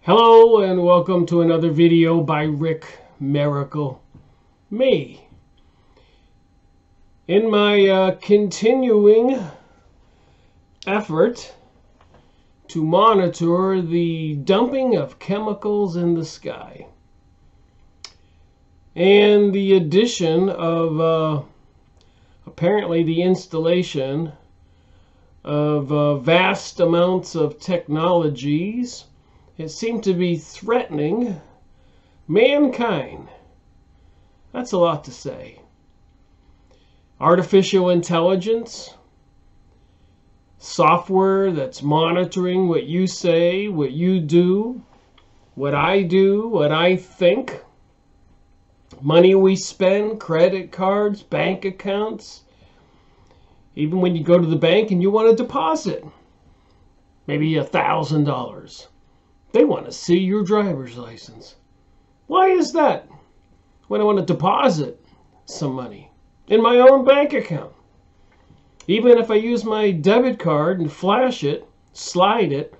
Hello and welcome to another video by Rick Miracle Me. In my continuing effort to monitor the dumping of chemicals in the sky and the addition of apparently the installation of vast amounts of technologies, it seemed to be threatening mankind. That's a lot to say. Artificial intelligence, software that's monitoring what you say, what you do, what I think, money we spend, credit cards, bank accounts, even when you go to the bank and you want to deposit maybe $1,000. They want to see your driver's license. Why is that? When I want to deposit some money in my own bank account. Even if I use my debit card and flash it, slide it,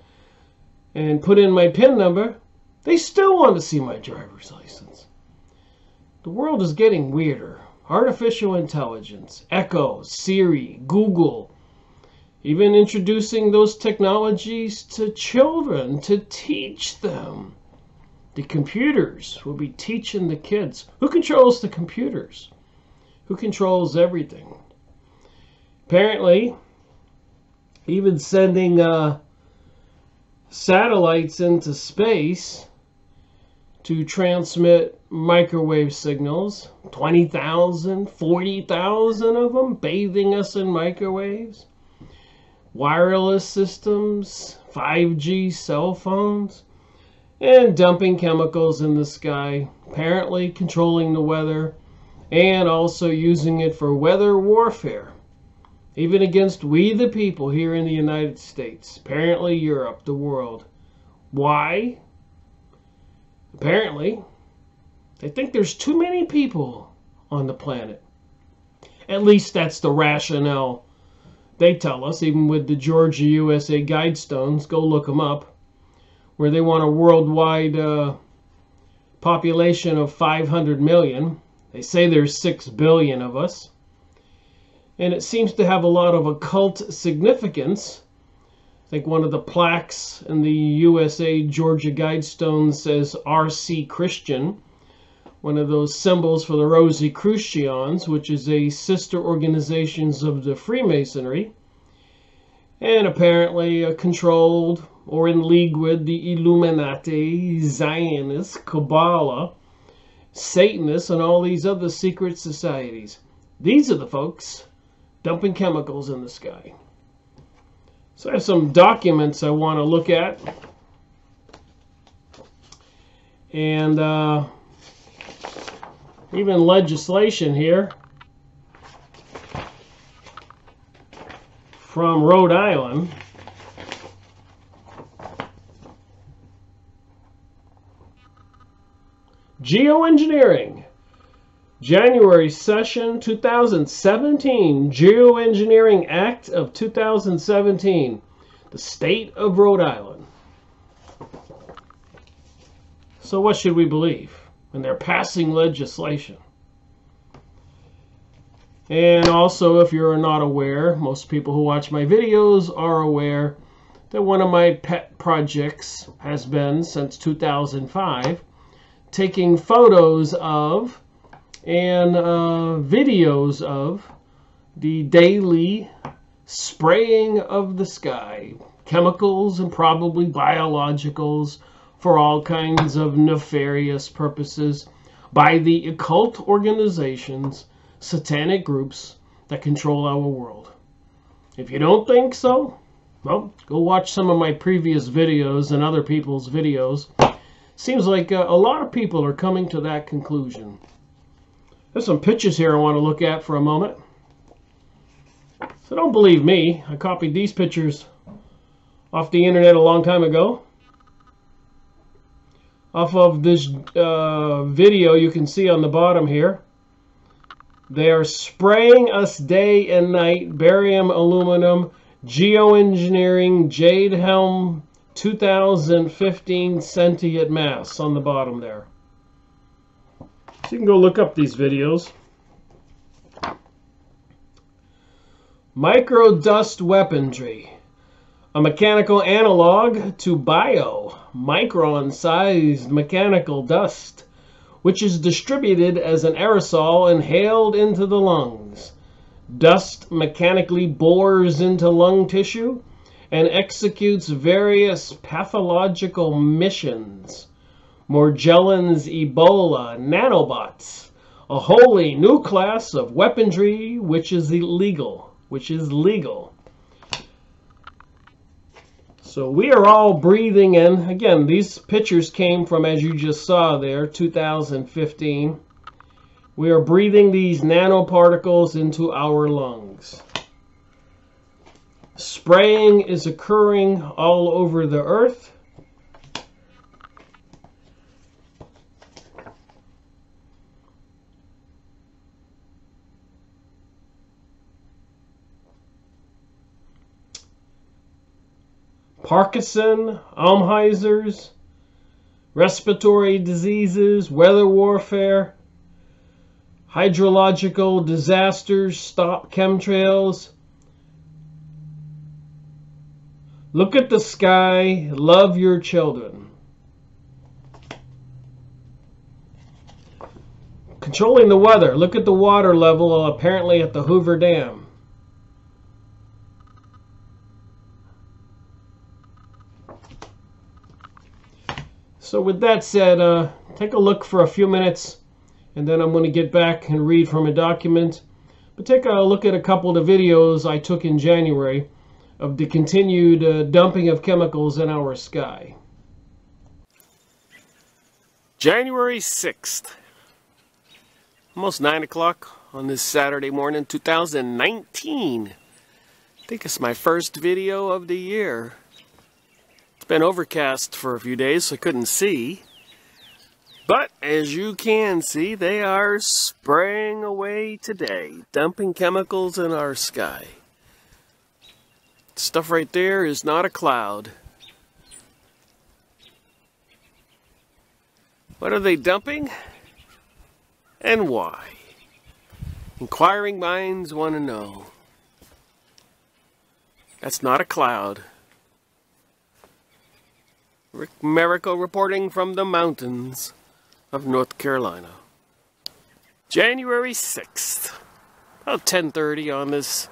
and put in my PIN number, they still want to see my driver's license. The world is getting weirder. Artificial intelligence, Echo, Siri, Google, even introducing those technologies to children to teach them. The computers will be teaching the kids. Who controls the computers? Who controls everything? Apparently, even sending satellites into space to transmit microwave signals, 20,000, 40,000 of them bathing us in microwaves. Wireless systems, 5G cell phones, and dumping chemicals in the sky, apparently controlling the weather, and also using it for weather warfare, even against we the people here in the United States, apparently Europe, the world. Why? Apparently, they think there's too many people on the planet. At least that's the rationale they tell us, even with the Georgia USA Guidestones. Go look them up, where they want a worldwide population of 500 million. They say there's 6 billion of us. And it seems to have a lot of occult significance. I think one of the plaques in the USA Georgia Guidestones says RC Christian, one of those symbols for the Rosicrucians, which is a sister organizations of the Freemasonry, and apparently controlled or in league with the Illuminati, Zionists, Kabbalah, Satanists, and all these other secret societies. These are the folks dumping chemicals in the sky. So I have some documents I want to look at, and even legislation here from Rhode Island. Geoengineering. January session 2017. Geoengineering Act of 2017. The state of Rhode Island. So what should we believe? And they're passing legislation. And also, if you're not aware, most people who watch my videos are aware that one of my pet projects has been, since 2005, taking photos of and videos of the daily spraying of the sky, chemicals and probably biologicals, for all kinds of nefarious purposes by the occult organizations, satanic groups that control our world. If you don't think so, well, go watch some of my previous videos and other people's videos. Seems like a lot of people are coming to that conclusion. There's some pictures here I want to look at for a moment. So don't believe me. I copied these pictures off the internet a long time ago. Off of this video, you can see on the bottom here, they are spraying us day and night, barium, aluminum, geoengineering, jade helm 2015 sentient mass on the bottom there. So you can go look up these videos. Microdust weaponry. A mechanical analog to micron-sized mechanical dust, which is distributed as an aerosol inhaled into the lungs. Dust mechanically bores into lung tissue and executes various pathological missions. Morgellons Ebola nanobots, a wholly new class of weaponry which is illegal. So we are all breathing in, again, these pictures came from, as you just saw there, 2015. We are breathing these nanoparticles into our lungs. Spraying is occurring all over the earth. Parkinson, Alzheimer's, respiratory diseases, weather warfare, hydrological disasters, stop chemtrails. Look at the sky, love your children. Controlling the weather. Look at the water level apparently at the Hoover Dam. So with that said, take a look for a few minutes, and then I'm going to get back and read from a document. But take a look at a couple of the videos I took in January of the continued dumping of chemicals in our sky. January 6th, almost 9 o'clock on this Saturday morning, 2019. I think it's my first video of the year. It's been overcast for a few days, so I couldn't see. But as you can see, they are spraying away today, dumping chemicals in our sky. Stuff right there is not a cloud. What are they dumping? And why? Inquiring minds want to know. That's not a cloud. Rick Merico reporting from the mountains of North Carolina. January 6th, about 10:30 on this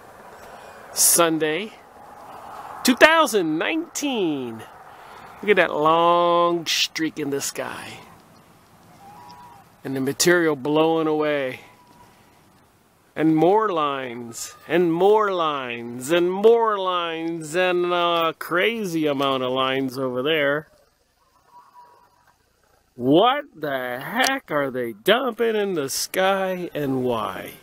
Sunday, 2019. Look at that long streak in the sky. And the material blowing away. And more lines, and more lines, and more lines, and a crazy amount of lines over there. What the heck are they dumping in the sky, and why?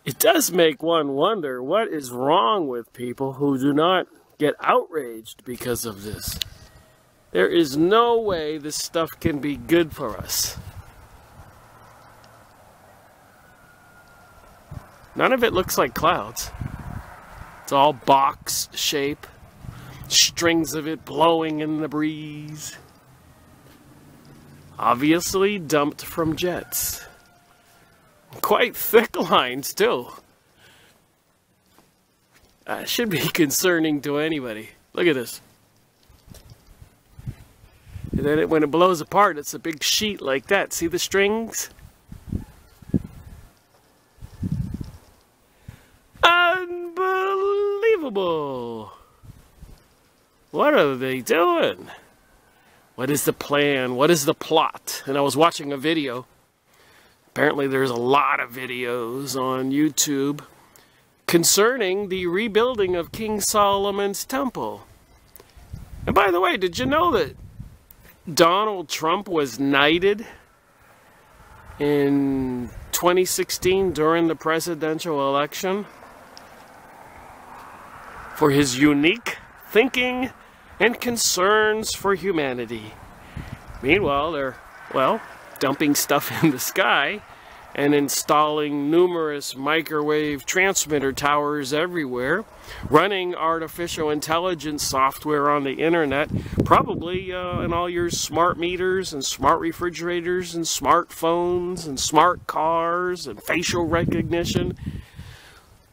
It does make one wonder what is wrong with people who do not get outraged because of this. There is no way this stuff can be good for us. None of it looks like clouds. It's all box shape, strings of it blowing in the breeze. Obviously dumped from jets. Quite thick lines too. Should be concerning to anybody. Look at this. And then when it blows apart, it's a big sheet like that. See the strings? Unbelievable! What are they doing? What is the plan? What is the plot? And I was watching a video. Apparently there's a lot of videos on YouTube concerning the rebuilding of King Solomon's temple. And by the way, did you know that Donald Trump was knighted in 2016 during the presidential election for his unique thinking and concerns for humanity? Meanwhile, they're, well, dumping stuff in the sky and installing numerous microwave transmitter towers everywhere, running artificial intelligence software on the internet, probably in all your smart meters and smart refrigerators and smartphones and smart cars and facial recognition.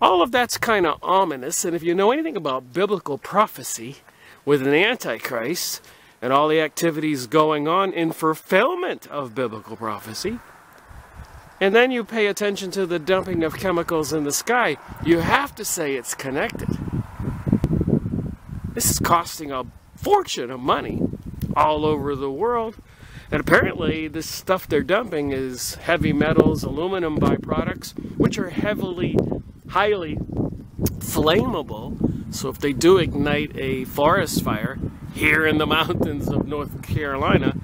All of that's kind of ominous, and if you know anything about biblical prophecy with an Antichrist and all the activities going on in fulfillment of biblical prophecy, and then you pay attention to the dumping of chemicals in the sky, you have to say it's connected. This is costing a fortune of money all over the world. And apparently this stuff they're dumping is heavy metals, aluminum byproducts, which are highly flammable. So if they do ignite a forest fire here in the mountains of North Carolina,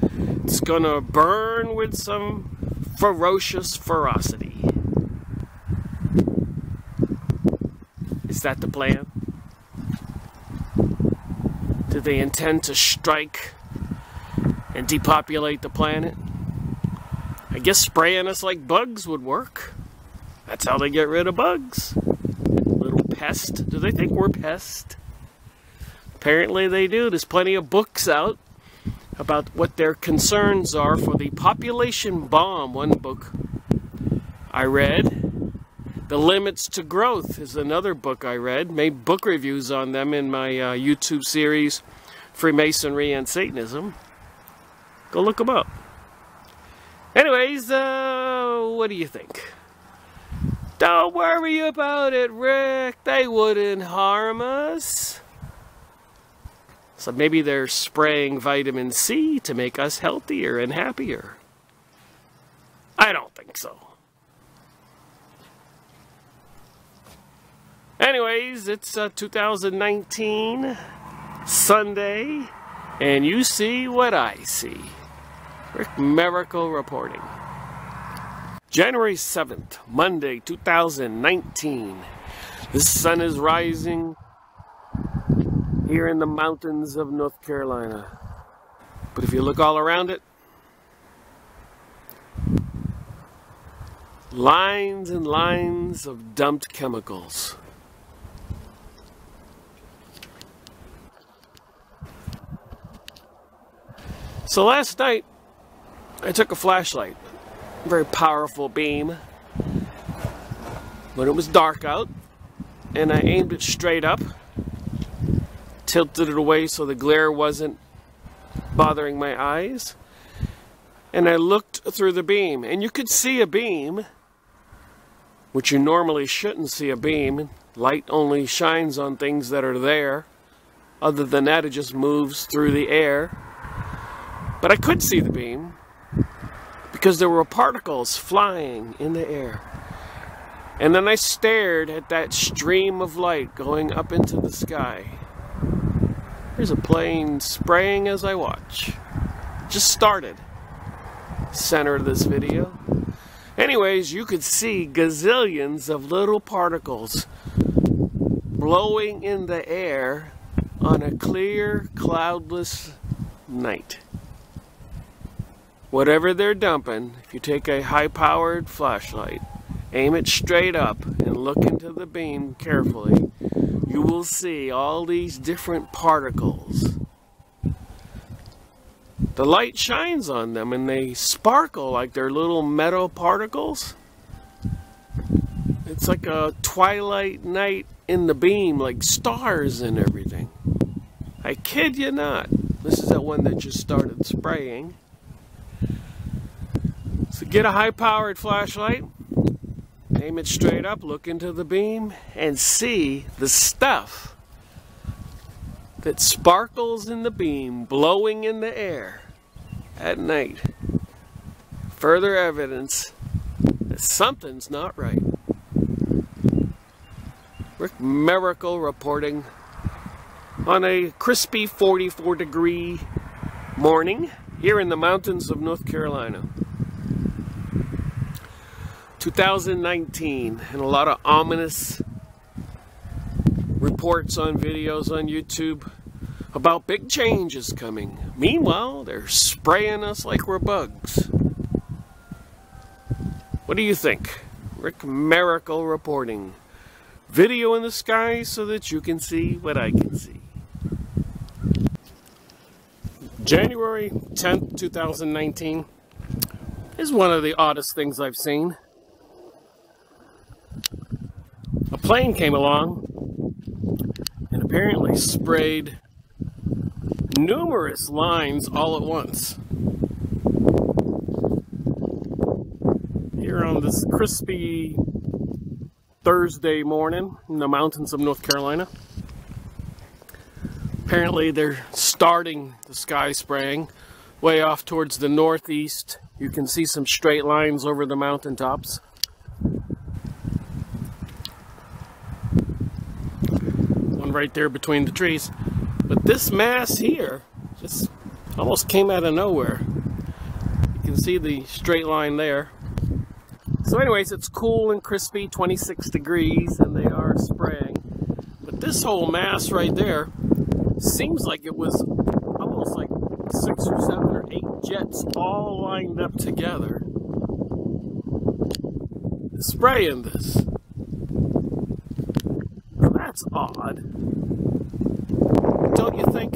it's gonna burn with some ferocious ferocity. Is that the plan? Do they intend to strike and depopulate the planet? I guess spraying us like bugs would work. That's how they get rid of bugs. Little pest. Do they think we're pests? Apparently they do. There's plenty of books out about what their concerns are for the population bomb. One book I read. The Limits to Growth is another book I read. Made book reviews on them in my YouTube series, Freemasonry and Satanism. Go look them up. Anyways, what do you think? Don't worry about it, Rick. They wouldn't harm us. So maybe they're spraying vitamin C to make us healthier and happier. I don't think so. Anyways, it's 2019, Sunday, and you see what I see. Rick Miracle reporting. January 7th, Monday, 2019. The sun is rising here in the mountains of North Carolina. But if you look all around it, lines and lines of dumped chemicals. So last night, I took a flashlight, a very powerful beam, but it was dark out, and I aimed it straight up, tilted it away so the glare wasn't bothering my eyes, and I looked through the beam, and you could see a beam, which you normally shouldn't see a beam. Light only shines on things that are there. Other than that, it just moves through the air. But I could see the beam because there were particles flying in the air. And then I stared at that stream of light going up into the sky. There's a plane spraying as I watch. Just started. Center of this video. Anyways, you could see gazillions of little particles blowing in the air on a clear, cloudless night. Whatever they're dumping, if you take a high-powered flashlight, aim it straight up and look into the beam carefully, you will see all these different particles. The light shines on them and they sparkle like they're little metal particles. It's like a twilight night in the beam, like stars and everything. I kid you not. This is that one that just started spraying. So get a high-powered flashlight, aim it straight up, look into the beam, and see the stuff that sparkles in the beam blowing in the air at night. Further evidence that something's not right. Rick Miracle reporting on a crispy 44-degree morning here in the mountains of North Carolina. 2019, and a lot of ominous reports on videos on YouTube about big changes coming. Meanwhile, they're spraying us like we're bugs. What do you think? Rick Miracle reporting. Video in the sky so that you can see what I can see. January 10th, 2019 is one of the oddest things I've seen. A plane came along and apparently sprayed numerous lines all at once. Here on this crispy Thursday morning in the mountains of North Carolina. Apparently they're starting the sky spraying way off towards the northeast. You can see some straight lines over the mountaintops. One right there between the trees. But this mass here just almost came out of nowhere. You can see the straight line there. So anyways, it's cool and crispy, 26 degrees, and they are spraying. But this whole mass right there seems like it was almost like 6 or 7 or 8 jets all lined up together spraying this. Now that's odd. Don't you think?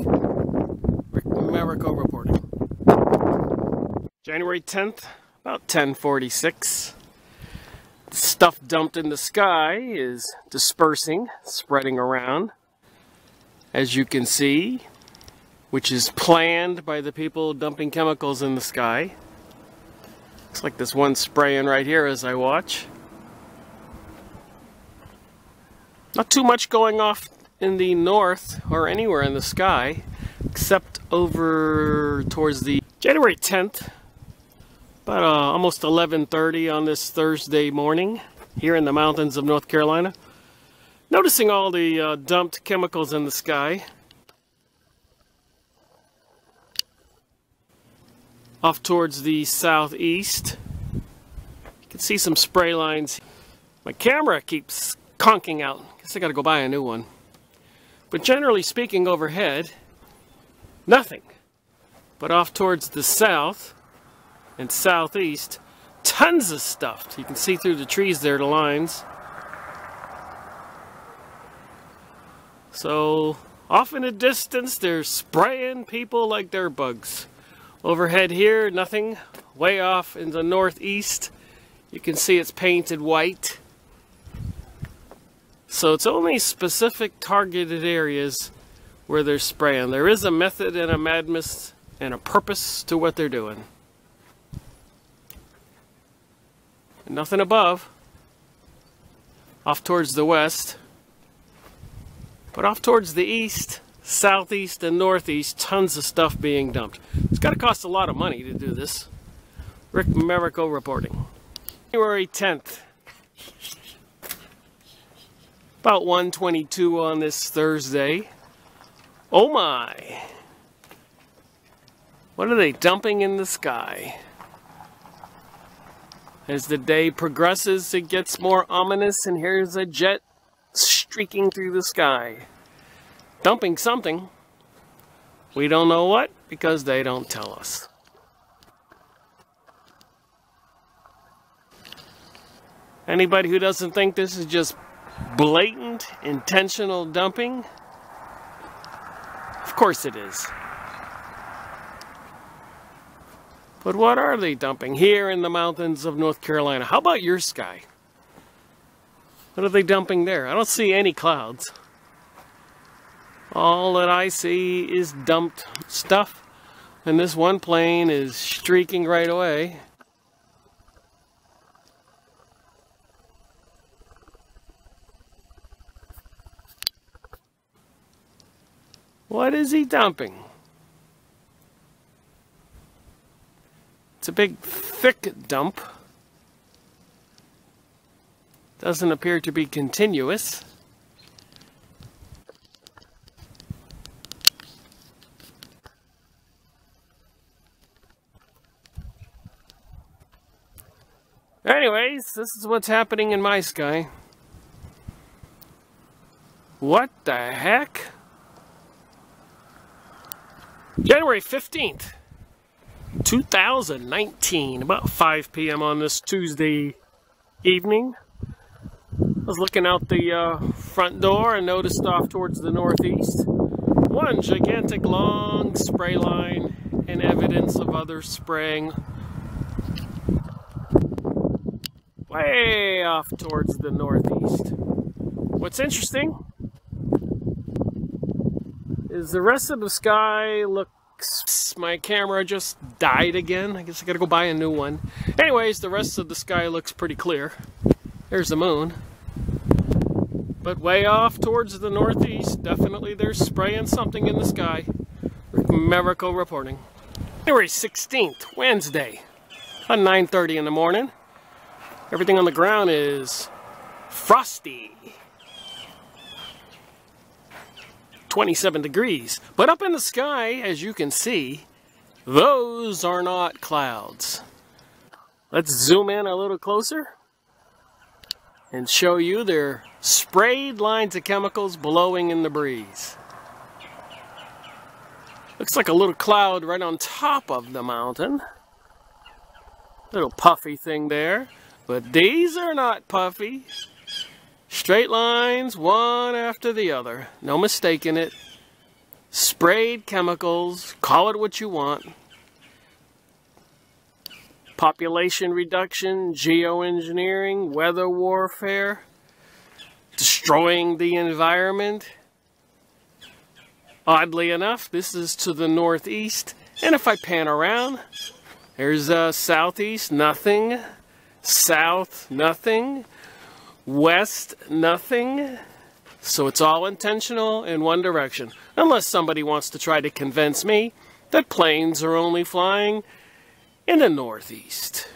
Rick Miracle reporting. January 10th, about 10:46. Stuff dumped in the sky is dispersing, spreading around, as you can see, which is planned by the people dumping chemicals in the sky. Looks like this one spraying right here as I watch. Not too much going off in the north or anywhere in the sky, except over towards the January 10th. About almost 11:30 on this Thursday morning here in the mountains of North Carolina. Noticing all the dumped chemicals in the sky. Off towards the southeast. You can see some spray lines. My camera keeps conking out. Guess I gotta go buy a new one. But generally speaking, overhead, nothing. But off towards the south and southeast, tons of stuff. You can see through the trees there, the lines. So off in the distance, they're spraying people like they're bugs. Overhead here, nothing. Way off in the northeast, you can see it's painted white. So it's only specific targeted areas where they're spraying. There is a method and a madness and a purpose to what they're doing. Nothing above, off towards the west, but off towards the east, southeast, and northeast, tons of stuff being dumped. It's got to cost a lot of money to do this. Rick Miracle reporting. January 10th, about 1:22 on this Thursday. Oh my! What are they dumping in the sky? As the day progresses, it gets more ominous, and here's a jet streaking through the sky. Dumping something. We don't know what, because they don't tell us. Anybody who doesn't think this is just blatant, intentional dumping? Of course it is. But what are they dumping here in the mountains of North Carolina? How about your sky? What are they dumping there? I don't see any clouds. All that I see is dumped stuff. And this one plane is streaking right away. What is he dumping? It's a big, thick dump. Doesn't appear to be continuous. Anyways, this is what's happening in my sky. What the heck? January 15th, 2019, about 5 p.m. on this Tuesday evening. I was looking out the front door and noticed off towards the northeast one gigantic long spray line and evidence of others spraying way off towards the northeast. What's interesting is the rest of the sky looks... My camera just died again. I guess I gotta go buy a new one. Anyways, the rest of the sky looks pretty clear. There's the moon. But way off towards the northeast, definitely they're spraying something in the sky. Miracle reporting. January 16th, Wednesday, at 9:30 in the morning. Everything on the ground is frosty. 27 degrees. But up in the sky, as you can see, those are not clouds. Let's zoom in a little closer and show you their sprayed lines of chemicals blowing in the breeze. Looks like a little cloud right on top of the mountain. Little puffy thing there. But these are not puffy. Straight lines, one after the other. No mistaking it. Sprayed chemicals, call it what you want. Population reduction, geoengineering, weather warfare, destroying the environment. Oddly enough, this is to the northeast. And if I pan around, there's southeast, nothing. South, nothing. West, nothing. So it's all intentional in one direction. Unless somebody wants to try to convince me that planes are only flying in the northeast.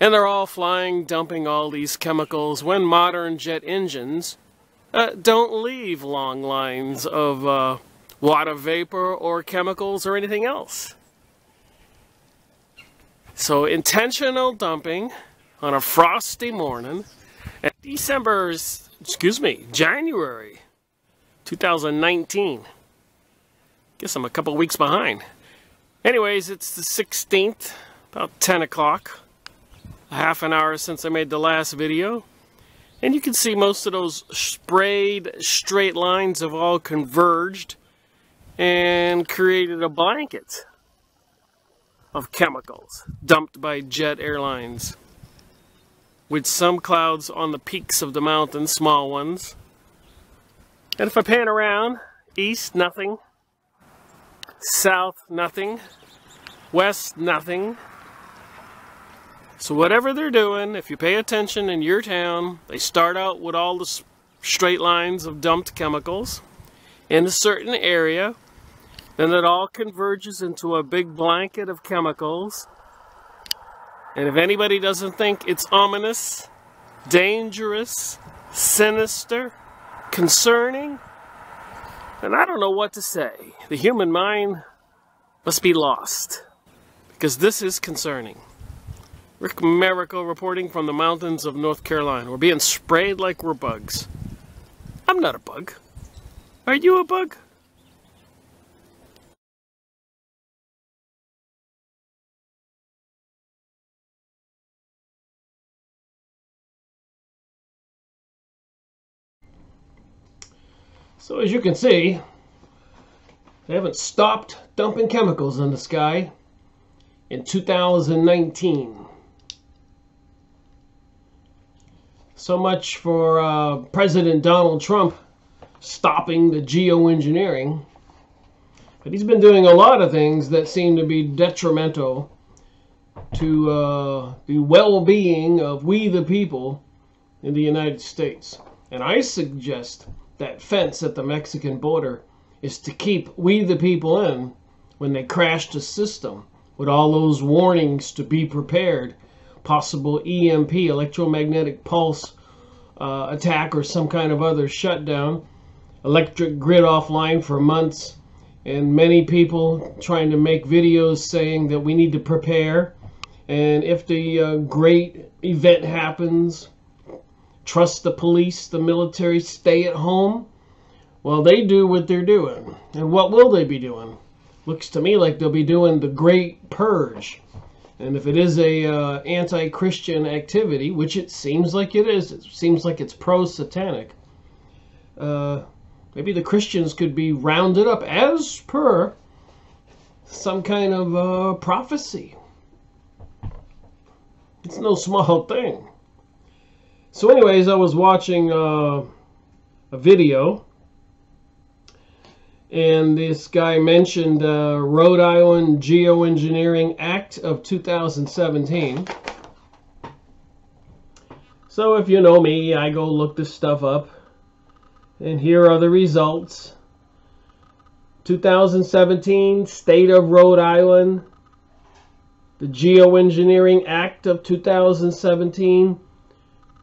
And they're all flying, dumping all these chemicals when modern jet engines don't leave long lines of water vapor or chemicals or anything else. So intentional dumping on a frosty morning. And January 2019. Guess I'm a couple weeks behind. Anyways, it's the 16th, about 10 o'clock. A half an hour since I made the last video. And you can see most of those sprayed straight lines have all converged and created a blanket of chemicals dumped by jet airlines, with some clouds on the peaks of the mountain, small ones. And if I pan around, east, nothing. South, nothing. West, nothing. So whatever they're doing, if you pay attention in your town, they start out with all the straight lines of dumped chemicals in a certain area. Then it all converges into a big blanket of chemicals. And if anybody doesn't think it's ominous, dangerous, sinister, concerning, then I don't know what to say. The human mind must be lost, because this is concerning. Rick Miracle reporting from the mountains of North Carolina. We're being sprayed like we're bugs. I'm not a bug. Are you a bug? So as you can see, they haven't stopped dumping chemicals in the sky in 2019. So much for President Donald Trump stopping the geoengineering. But he's been doing a lot of things that seem to be detrimental to the well-being of we the people in the United States. And I suggest that fence at the Mexican border is to keep we the people in when they crash the system, with all those warnings to be prepared, possible EMP, electromagnetic pulse attack, or some kind of other shutdown, electric grid offline for months, and many people trying to make videos saying that we need to prepare, and if the great event happens, trust the police, the military, stay at home. Well, they do what they're doing. And what will they be doing? Looks to me like they'll be doing the Great Purge. And if it is a anti-Christian activity, which it seems like it is, it seems like it's pro-satanic, maybe the Christians could be rounded up as per some kind of prophecy. It's no small thing. So anyways, I was watching a video, and this guy mentioned Rhode Island Geoengineering Act of 2017. So if you know me, I go look this stuff up, and here are the results. 2017, State of Rhode Island, the Geoengineering Act of 2017.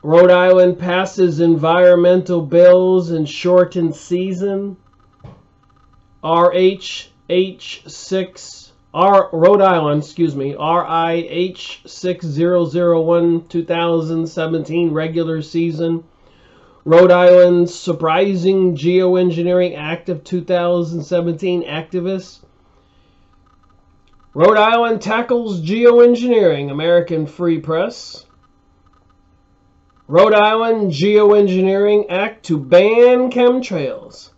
Rhode Island passes environmental bills in shortened season. Rhode Island, RIH 6001 2017 regular season. Rhode Island Surprising Geoengineering Act of 2017 activists. Rhode Island tackles geoengineering, American Free Press. Rhode Island Geoengineering Act to ban chemtrails.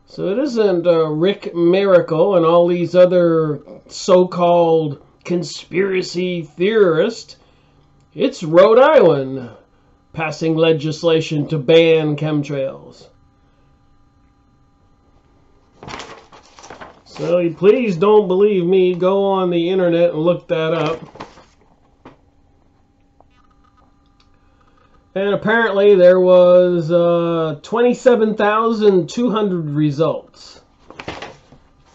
So it isn't Rick Miracle and all these other so-called conspiracy theorists. It's Rhode Island passing legislation to ban chemtrails. So please don't believe me. Go on the internet and look that up. And apparently there was 27,200 results.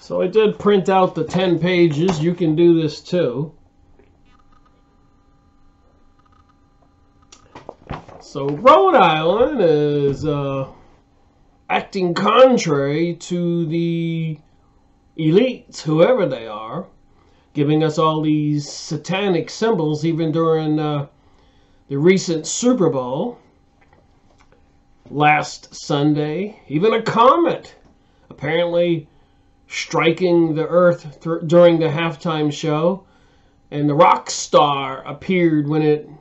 So I did print out the 10 pages. You can do this too. So Rhode Island is acting contrary to the elites, whoever they are, giving us all these satanic symbols even during the recent Super Bowl last Sunday. Even a comet apparently striking the earth during the halftime show, and the rock star appeared when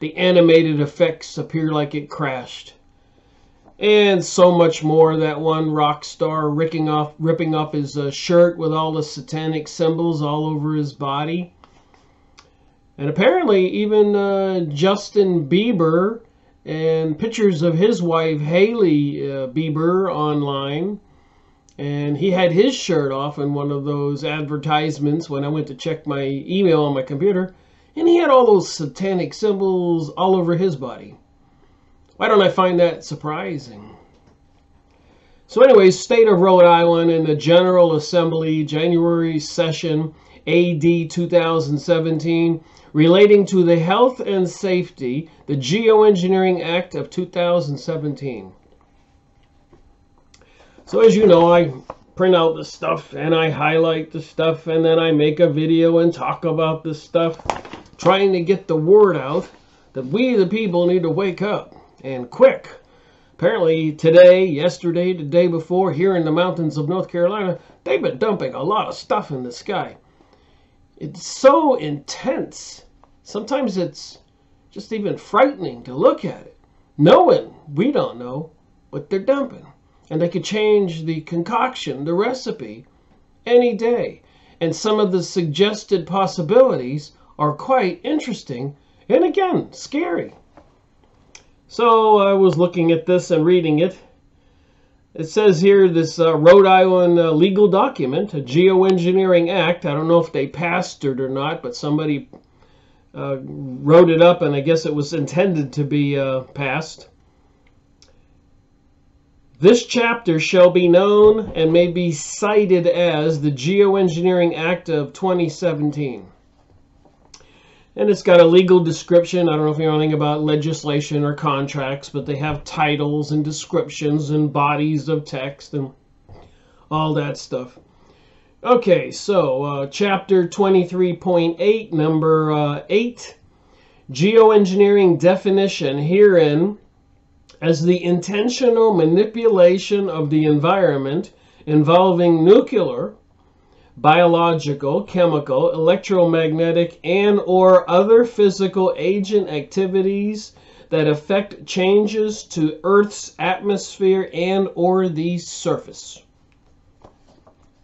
the animated effects appeared like it crashed. And so much more. That one rock star ripping off his shirt with all the satanic symbols all over his body. And apparently even Justin Bieber and pictures of his wife Hailey Bieber online. And he had his shirt off in one of those advertisements when I went to check my email on my computer. And he had all those satanic symbols all over his body. Why don't I find that surprising? So anyways, State of Rhode Island in the General Assembly, January session, AD 2017, relating to the health and safety, the Geoengineering Act of 2017. So as you know, I print out the stuff and I highlight the stuff and then I make a video and talk about this stuff, trying to get the word out that we the people need to wake up, and quick. Apparently today, yesterday, the day before, here in the mountains of North Carolina, they've been dumping a lot of stuff in the sky. It's so intense. Sometimes it's just even frightening to look at it, knowing we don't know what they're dumping. And they could change the concoction, the recipe, any day. And some of the suggested possibilities are quite interesting and, again, scary. So I was looking at this and reading it. It says here this Rhode Island legal document, a Geoengineering Act. I don't know if they passed it or not, but somebody wrote it up, and I guess it was intended to be passed. This chapter shall be known and may be cited as the Geoengineering Act of 2017. And it's got a legal description. I don't know if you know anything about legislation or contracts, but they have titles and descriptions and bodies of text and all that stuff. Okay, so chapter 23.8, number 8, Geoengineering definition herein as the intentional manipulation of the environment involving nuclear, biological, chemical, electromagnetic, and or other physical agent activities that affect changes to Earth's atmosphere and or the surface.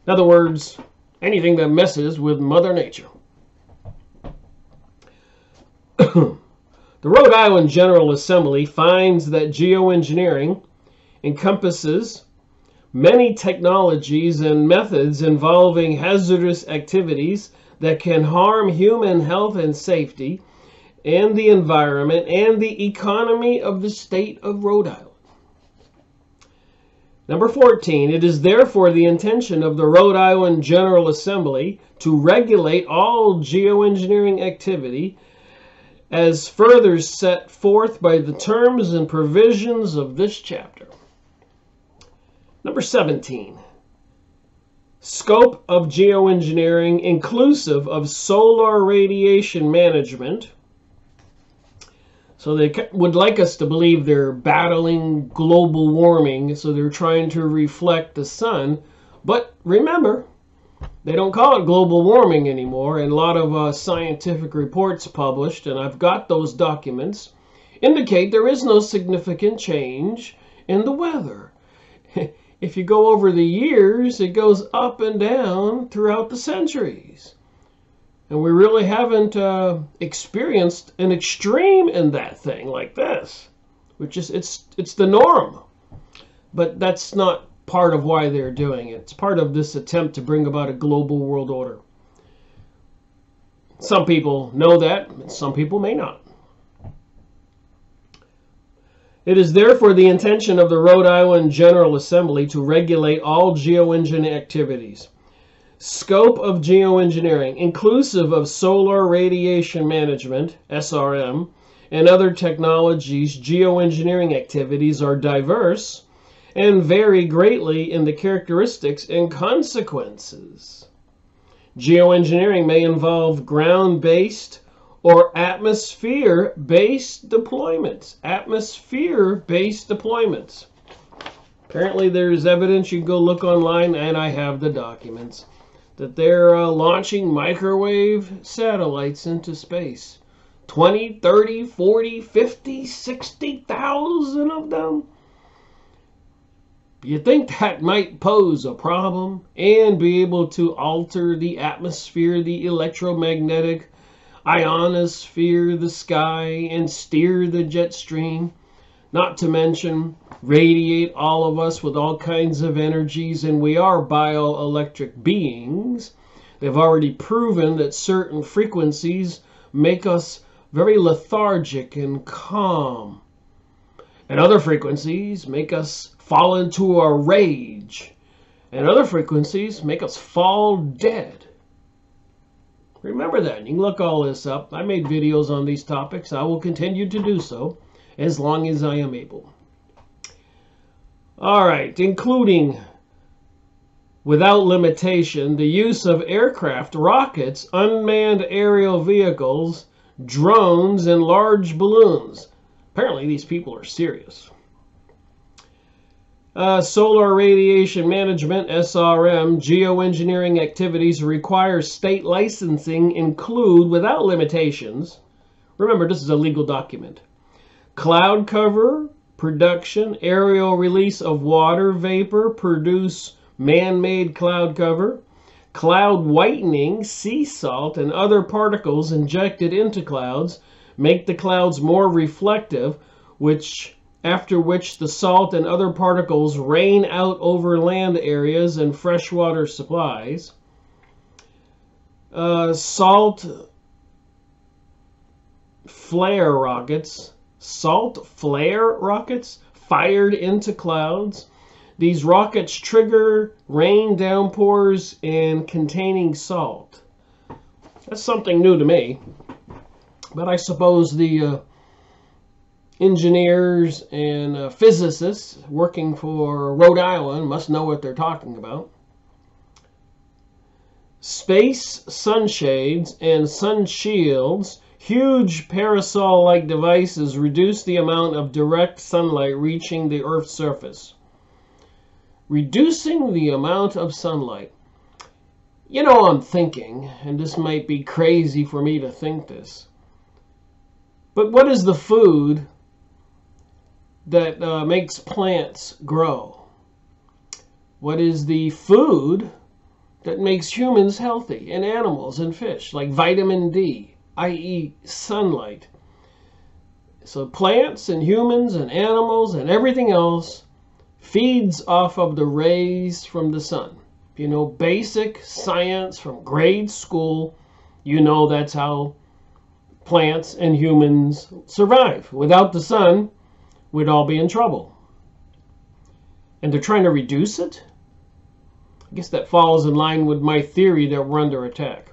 In other words, anything that messes with Mother Nature. The Rhode Island General Assembly finds that geoengineering encompasses many technologies and methods involving hazardous activities that can harm human health and safety and the environment and the economy of the state of Rhode Island. Number 14, it is therefore the intention of the Rhode Island General Assembly to regulate all geoengineering activity as further set forth by the terms and provisions of this chapter. Number 17, scope of geoengineering inclusive of solar radiation management. So they would like us to believe they're battling global warming, so they're trying to reflect the sun. But remember, they don't call it global warming anymore, and a lot of scientific reports published, and I've got those documents, indicate there is no significant change in the weather. If you go over the years, it goes up and down throughout the centuries. And we really haven't experienced an extreme in that thing like this, which is, it's the norm. But that's not part of why they're doing it. It's part of this attempt to bring about a global world order. Some people know that, and some people may not. It is therefore the intention of the Rhode Island General Assembly to regulate all geoengineering activities. Scope of geoengineering, inclusive of solar radiation management, SRM, and other technologies, geoengineering activities are diverse and vary greatly in the characteristics and consequences. Geoengineering may involve ground-based or atmosphere-based deployments. Atmosphere-based deployments. Apparently there's evidence, you can go look online, and I have the documents, that they're launching microwave satellites into space. 20, 30, 40, 50, 60,000 of them. You think that might pose a problem and be able to alter the atmosphere, the electromagnetic ionosphere, the sky, and steer the jet stream, not to mention radiate all of us with all kinds of energies, and we are bioelectric beings. They've already proven that certain frequencies make us very lethargic and calm, and other frequencies make us fall into a rage, and other frequencies make us fall dead. Remember that. You can look all this up. I made videos on these topics. I will continue to do so as long as I am able. All right, including, without limitation, the use of aircraft, rockets, unmanned aerial vehicles, drones, and large balloons. Apparently these people are serious. Solar radiation management, SRM, geoengineering activities require state licensing include, without limitations, remember this is a legal document, cloud cover, production, aerial release of water vapor, produce man-made cloud cover, cloud whitening, sea salt, and other particles injected into clouds make the clouds more reflective, after which the salt and other particles rain out over land areas and freshwater supplies. Salt flare rockets fired into clouds. These rockets trigger rain downpours and containing salt. That's something new to me, but I suppose the engineers and physicists working for Rhode Island must know what they're talking about. Space sunshades and sun shields, huge parasol-like devices, reduce the amount of direct sunlight reaching the Earth's surface. Reducing the amount of sunlight. You know, I'm thinking, and this might be crazy for me to think this, but what is the food that makes plants grow? What is the food that makes humans healthy and animals and fish, like vitamin D, i.e. sunlight? So plants and humans and animals and everything else feeds off of the rays from the sun. If you know basic science from grade school, you know that's how plants and humans survive. Without the sun, we'd all be in trouble. And they're trying to reduce it? I guess that falls in line with my theory that we're under attack.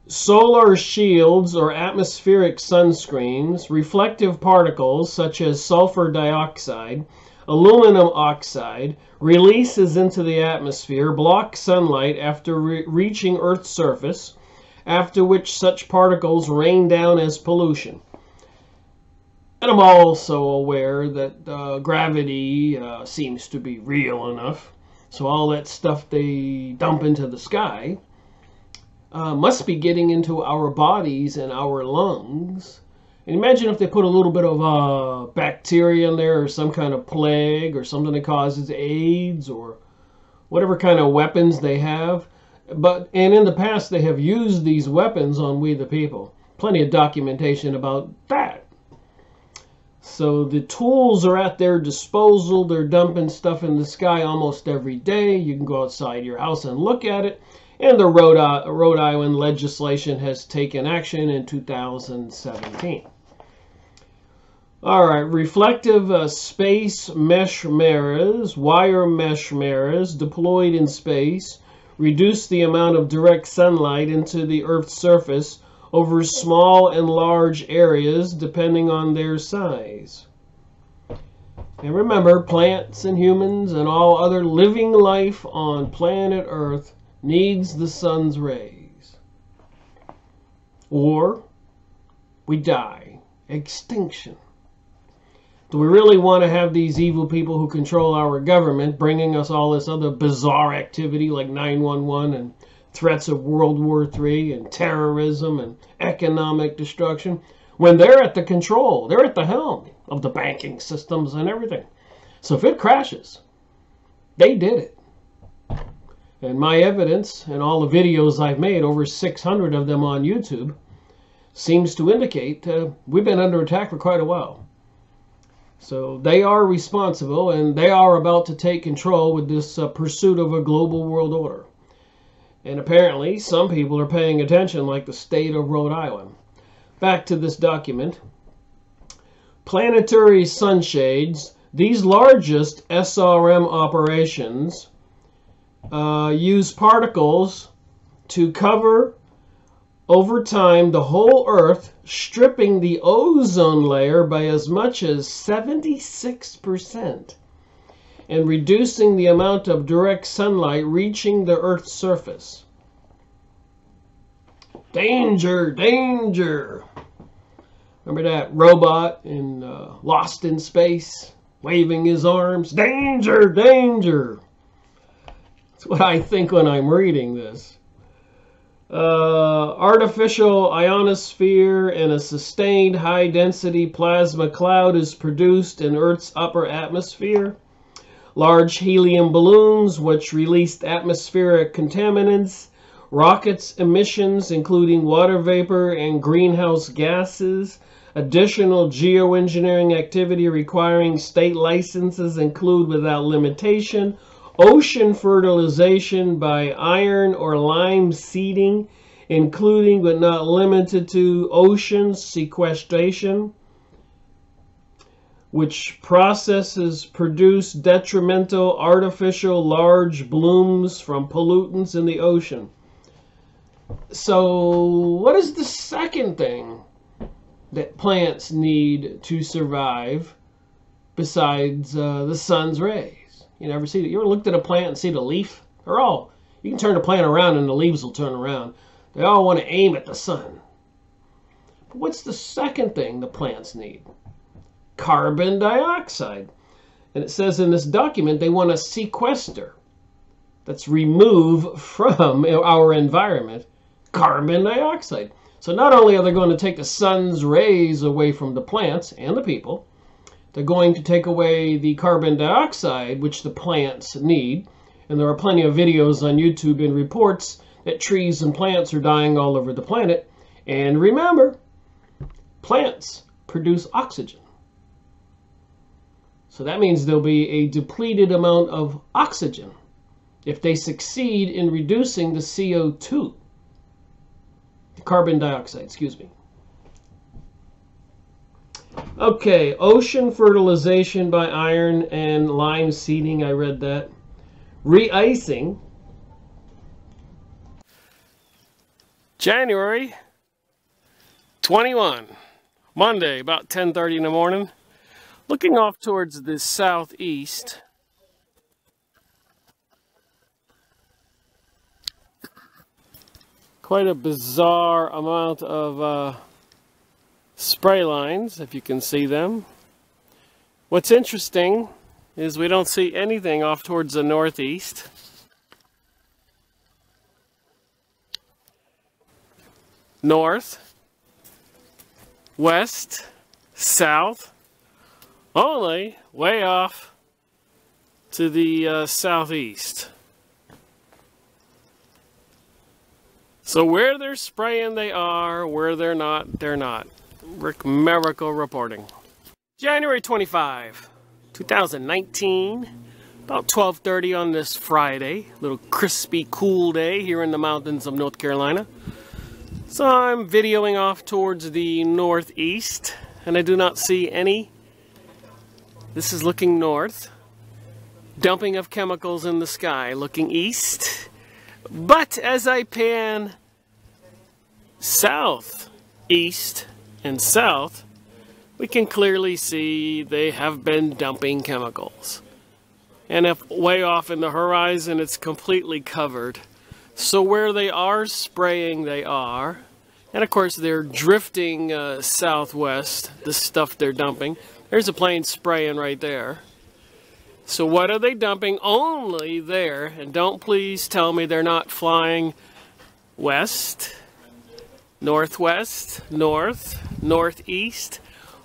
Solar shields or atmospheric sunscreens, reflective particles such as sulfur dioxide, aluminum oxide, releases into the atmosphere, block sunlight after reaching Earth's surface, after which such particles rain down as pollution. And I'm also aware that gravity seems to be real enough, so all that stuff they dump into the sky must be getting into our bodies and our lungs. And imagine if they put a little bit of bacteria in there, or some kind of plague, or something that causes AIDS, or whatever kind of weapons they have. And in the past, they have used these weapons on we the people. Plenty of documentation about that. So the tools are at their disposal. They're dumping stuff in the sky almost every day. You can go outside your house and look at it. And the Rhode Island legislation has taken action in 2017. All right, reflective space mesh mirrors, wire mesh mirrors deployed in space reduce the amount of direct sunlight into the Earth's surface over small and large areas depending on their size. And remember, plants and humans and all other living life on planet Earth needs the sun's rays, or we die. Extinction. Do we really want to have these evil people who control our government bringing us all this other bizarre activity like 911 and threats of World War III and terrorism and economic destruction, when they're at the control, they're at the helm of the banking systems and everything? So if it crashes, they did it. And my evidence and all the videos I've made, over 600 of them on YouTube, seems to indicate we've been under attack for quite a while. So they are responsible, and they are about to take control with this pursuit of a global world order. And apparently some people are paying attention, like the state of Rhode Island. Back to this document. Planetary sunshades, these largest SRM operations, use particles to cover over time the whole Earth, stripping the ozone layer by as much as 76% and reducing the amount of direct sunlight reaching the Earth's surface. Danger, danger. Remember that robot in Lost in Space waving his arms? Danger, danger. That's what I think when I'm reading this. Artificial ionosphere and a sustained high-density plasma cloud is produced in Earth's upper atmosphere. Large helium balloons, which released atmospheric contaminants, rockets emissions, including water vapor and greenhouse gases, additional geoengineering activity requiring state licenses include without limitation, ocean fertilization by iron or lime seeding, including but not limited to ocean sequestration, which processes produce detrimental artificial large blooms from pollutants in the ocean. So what is the second thing that plants need to survive besides the sun's rays? You never see that. You ever looked at a plant and see the leaf? They're all, you can turn the plant around and the leaves will turn around. They all want to aim at the sun. But what's the second thing the plants need? Carbon dioxide. And it says in this document they want to sequester, that's remove from our environment, carbon dioxide. So not only are they going to take the sun's rays away from the plants and the people, they're going to take away the carbon dioxide, which the plants need. And there are plenty of videos on YouTube and reports that trees and plants are dying all over the planet. And remember, plants produce oxygen. So that means there'll be a depleted amount of oxygen if they succeed in reducing the CO2, the carbon dioxide, excuse me. Okay, ocean fertilization by iron and lime seeding, I read that. Re-icing. January 21, Monday, about 10:30 in the morning. Looking off towards the southeast. Quite a bizarre amount of spray lines, if you can see them. What's interesting is we don't see anything off towards the northeast. North, west, south, only way off to the southeast. So where they're spraying they are, where they're not, they're not. Rick Miracle reporting. January 25, 2019, about 12:30 on this Friday. Little crispy, cool day here in the mountains of North Carolina. So I'm videoing off towards the northeast, and I do not see any. This is looking north. Dumping of chemicals in the sky, looking east. But as I pan south, east, and south, we can clearly see they have been dumping chemicals. And if way off in the horizon, it's completely covered. So where they are spraying, they are. And of course, they're drifting southwest, the stuff they're dumping. There's a plane spraying right there. So what are they dumping? Only there. And don't please tell me they're not flying west, northwest, north, northeast.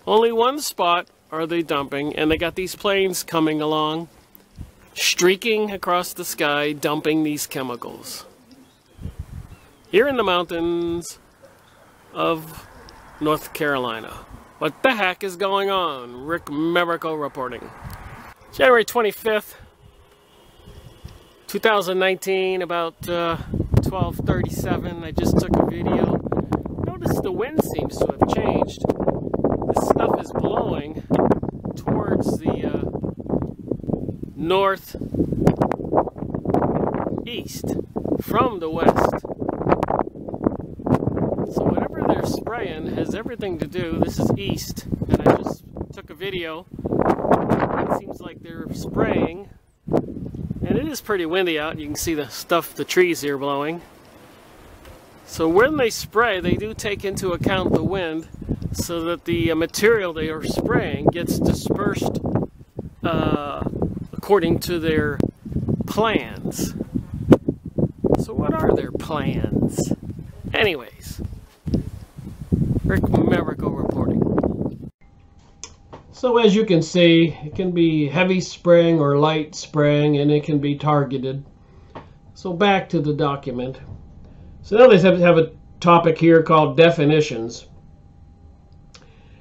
Only one spot are they dumping, and they got these planes coming along, streaking across the sky, dumping these chemicals. Here in the mountains of North Carolina. What the heck is going on? Rick Miracle reporting. January 25th, 2019, about 12:37. I just took a video. Notice the wind seems to have changed. This stuff is blowing towards the northeast from the west. So whatever they're spraying has everything to do. This is east, and I just took a video. It seems like they're spraying, and it is pretty windy out. You can see the stuff, the trees here blowing. So when they spray, they do take into account the wind so that the material they are spraying gets dispersed according to their plans. So what are their plans? Anyways, Rick Miracle reporting. So as you can see, it can be heavy spraying or light spraying, and it can be targeted. So back to the document. So now they have a topic here called definitions.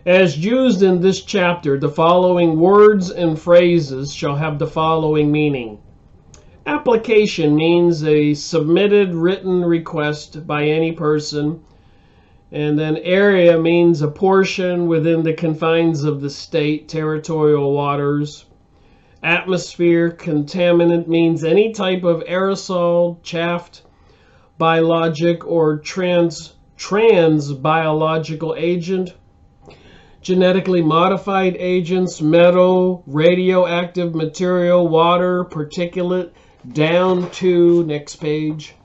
As used in this chapter, the following words and phrases shall have the following meaning. Application means a submitted written request by any person. And then area means a portion within the confines of the state, territorial waters. Atmosphere, contaminant means any type of aerosol, chaff, biologic or trans biological agent. Genetically modified agents, metal, radioactive material, water, particulate, down to, next page,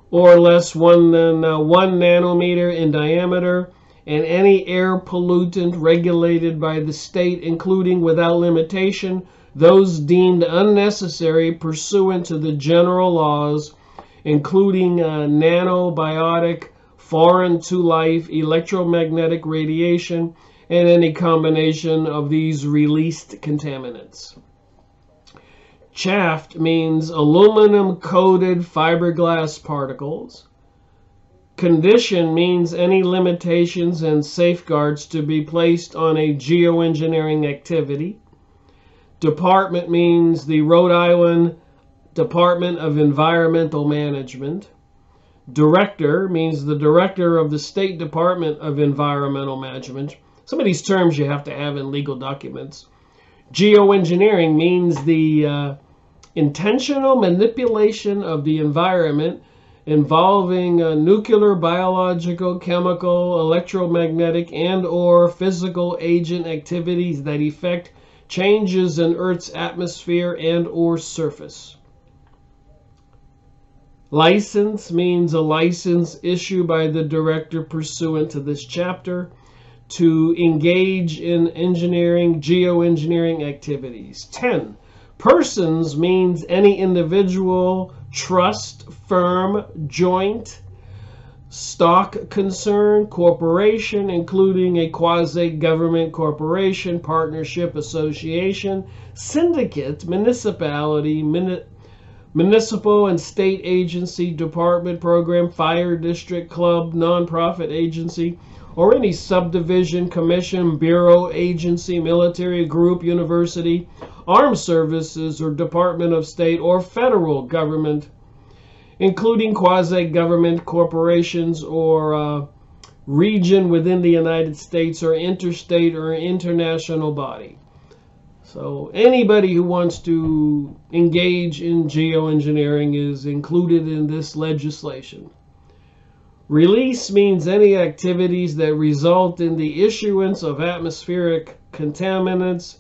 or less than 1 nanometer in diameter, and any air pollutant regulated by the state, including without limitation those deemed unnecessary pursuant to the general laws, including nanobiotic, foreign to life, electromagnetic radiation, and any combination of these released contaminants. Chaffed means aluminum-coated fiberglass particles. Condition means any limitations and safeguards to be placed on a geoengineering activity. Department means the Rhode Island Department of Environmental Management. Director means the director of the State Department of Environmental Management. Some of these terms you have to have in legal documents. Geoengineering means the intentional manipulation of the environment involving nuclear, biological, chemical, electromagnetic, and or physical agent activities that affect changes in Earth's atmosphere and or surface. License means a license issued by the director pursuant to this chapter to engage in geoengineering activities. 10. Persons means any individual, trust, firm, joint, stock concern, corporation, including a quasi-government corporation, partnership, association, syndicate, municipality, municipal and state agency, department, program, fire district, club, nonprofit agency, or any subdivision, commission, bureau, agency, military group, university, armed services, or department of state or federal government, including quasi-government corporations or region within the United States or interstate or international body. So anybody who wants to engage in geoengineering is included in this legislation. Release means any activities that result in the issuance of atmospheric contaminants,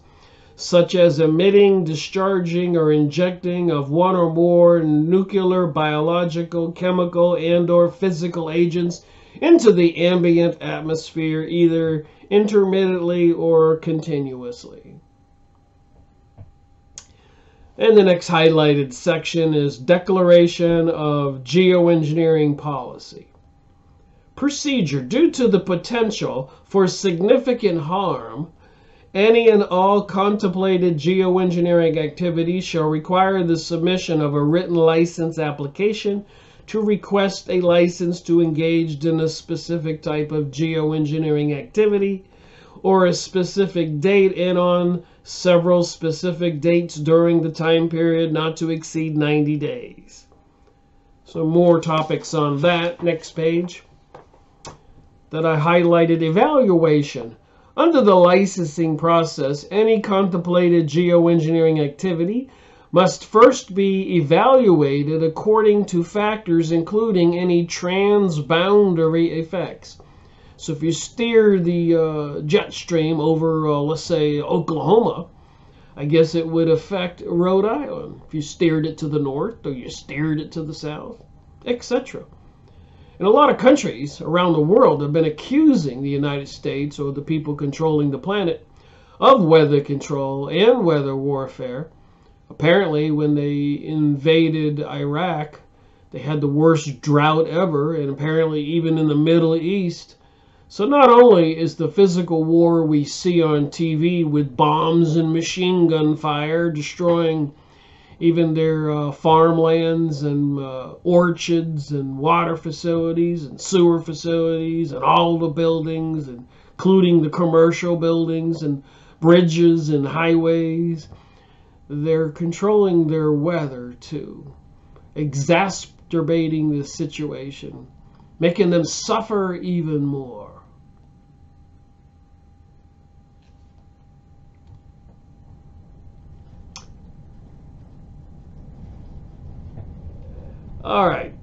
such as emitting, discharging, or injecting of one or more nuclear, biological, chemical, and or physical agents into the ambient atmosphere, either intermittently or continuously. And the next highlighted section is Declaration of Geoengineering Policy. Procedure. Due to the potential for significant harm, any and all contemplated geoengineering activities shall require the submission of a written license application to request a license to engage in a specific type of geoengineering activity or a specific date and on several specific dates during the time period not to exceed 90 days. So more topics on that. Next page that I highlighted. Evaluation. Under the licensing process, any contemplated geoengineering activity must first be evaluated according to factors including any transboundary effects. So if you steer the jet stream over, let's say, Oklahoma, I guess it would affect Rhode Island. If you steered it to the north or you steered it to the south, etc. And a lot of countries around the world have been accusing the United States or the people controlling the planet of weather control and weather warfare. Apparently, when they invaded Iraq, they had the worst drought ever, and apparently even in the Middle East. So not only is the physical war we see on TV with bombs and machine gun fire destroying even their farmlands and orchards and water facilities and sewer facilities and all the buildings, including the commercial buildings and bridges and highways. They're controlling their weather too, exacerbating the situation, making them suffer even more. All right.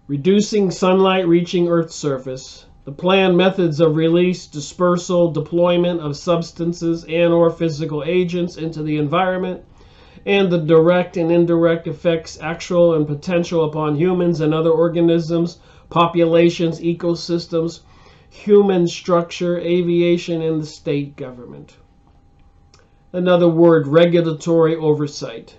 Reducing sunlight reaching Earth's surface. The planned methods of release, dispersal, deployment of substances and or physical agents into the environment, and the direct and indirect effects, actual and potential, upon humans and other organisms, populations, ecosystems, human structure, aviation, and the state government. Another word, regulatory oversight.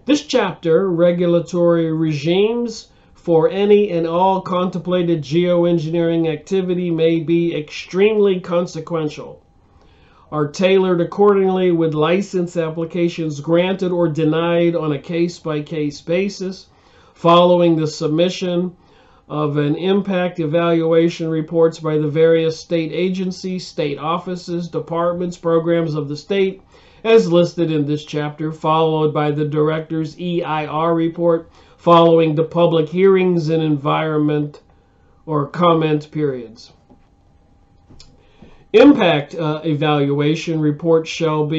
This chapter, regulatory regimes for any and all contemplated geoengineering activity, may be extremely consequential, are tailored accordingly with license applications granted or denied on a case-by-case basis, following the submission of an impact evaluation reports by the various state agencies, state offices, departments, programs of the state, as listed in this chapter, followed by the director's EIR report, following the public hearings and environment or comment periods. Impact evaluation reports shall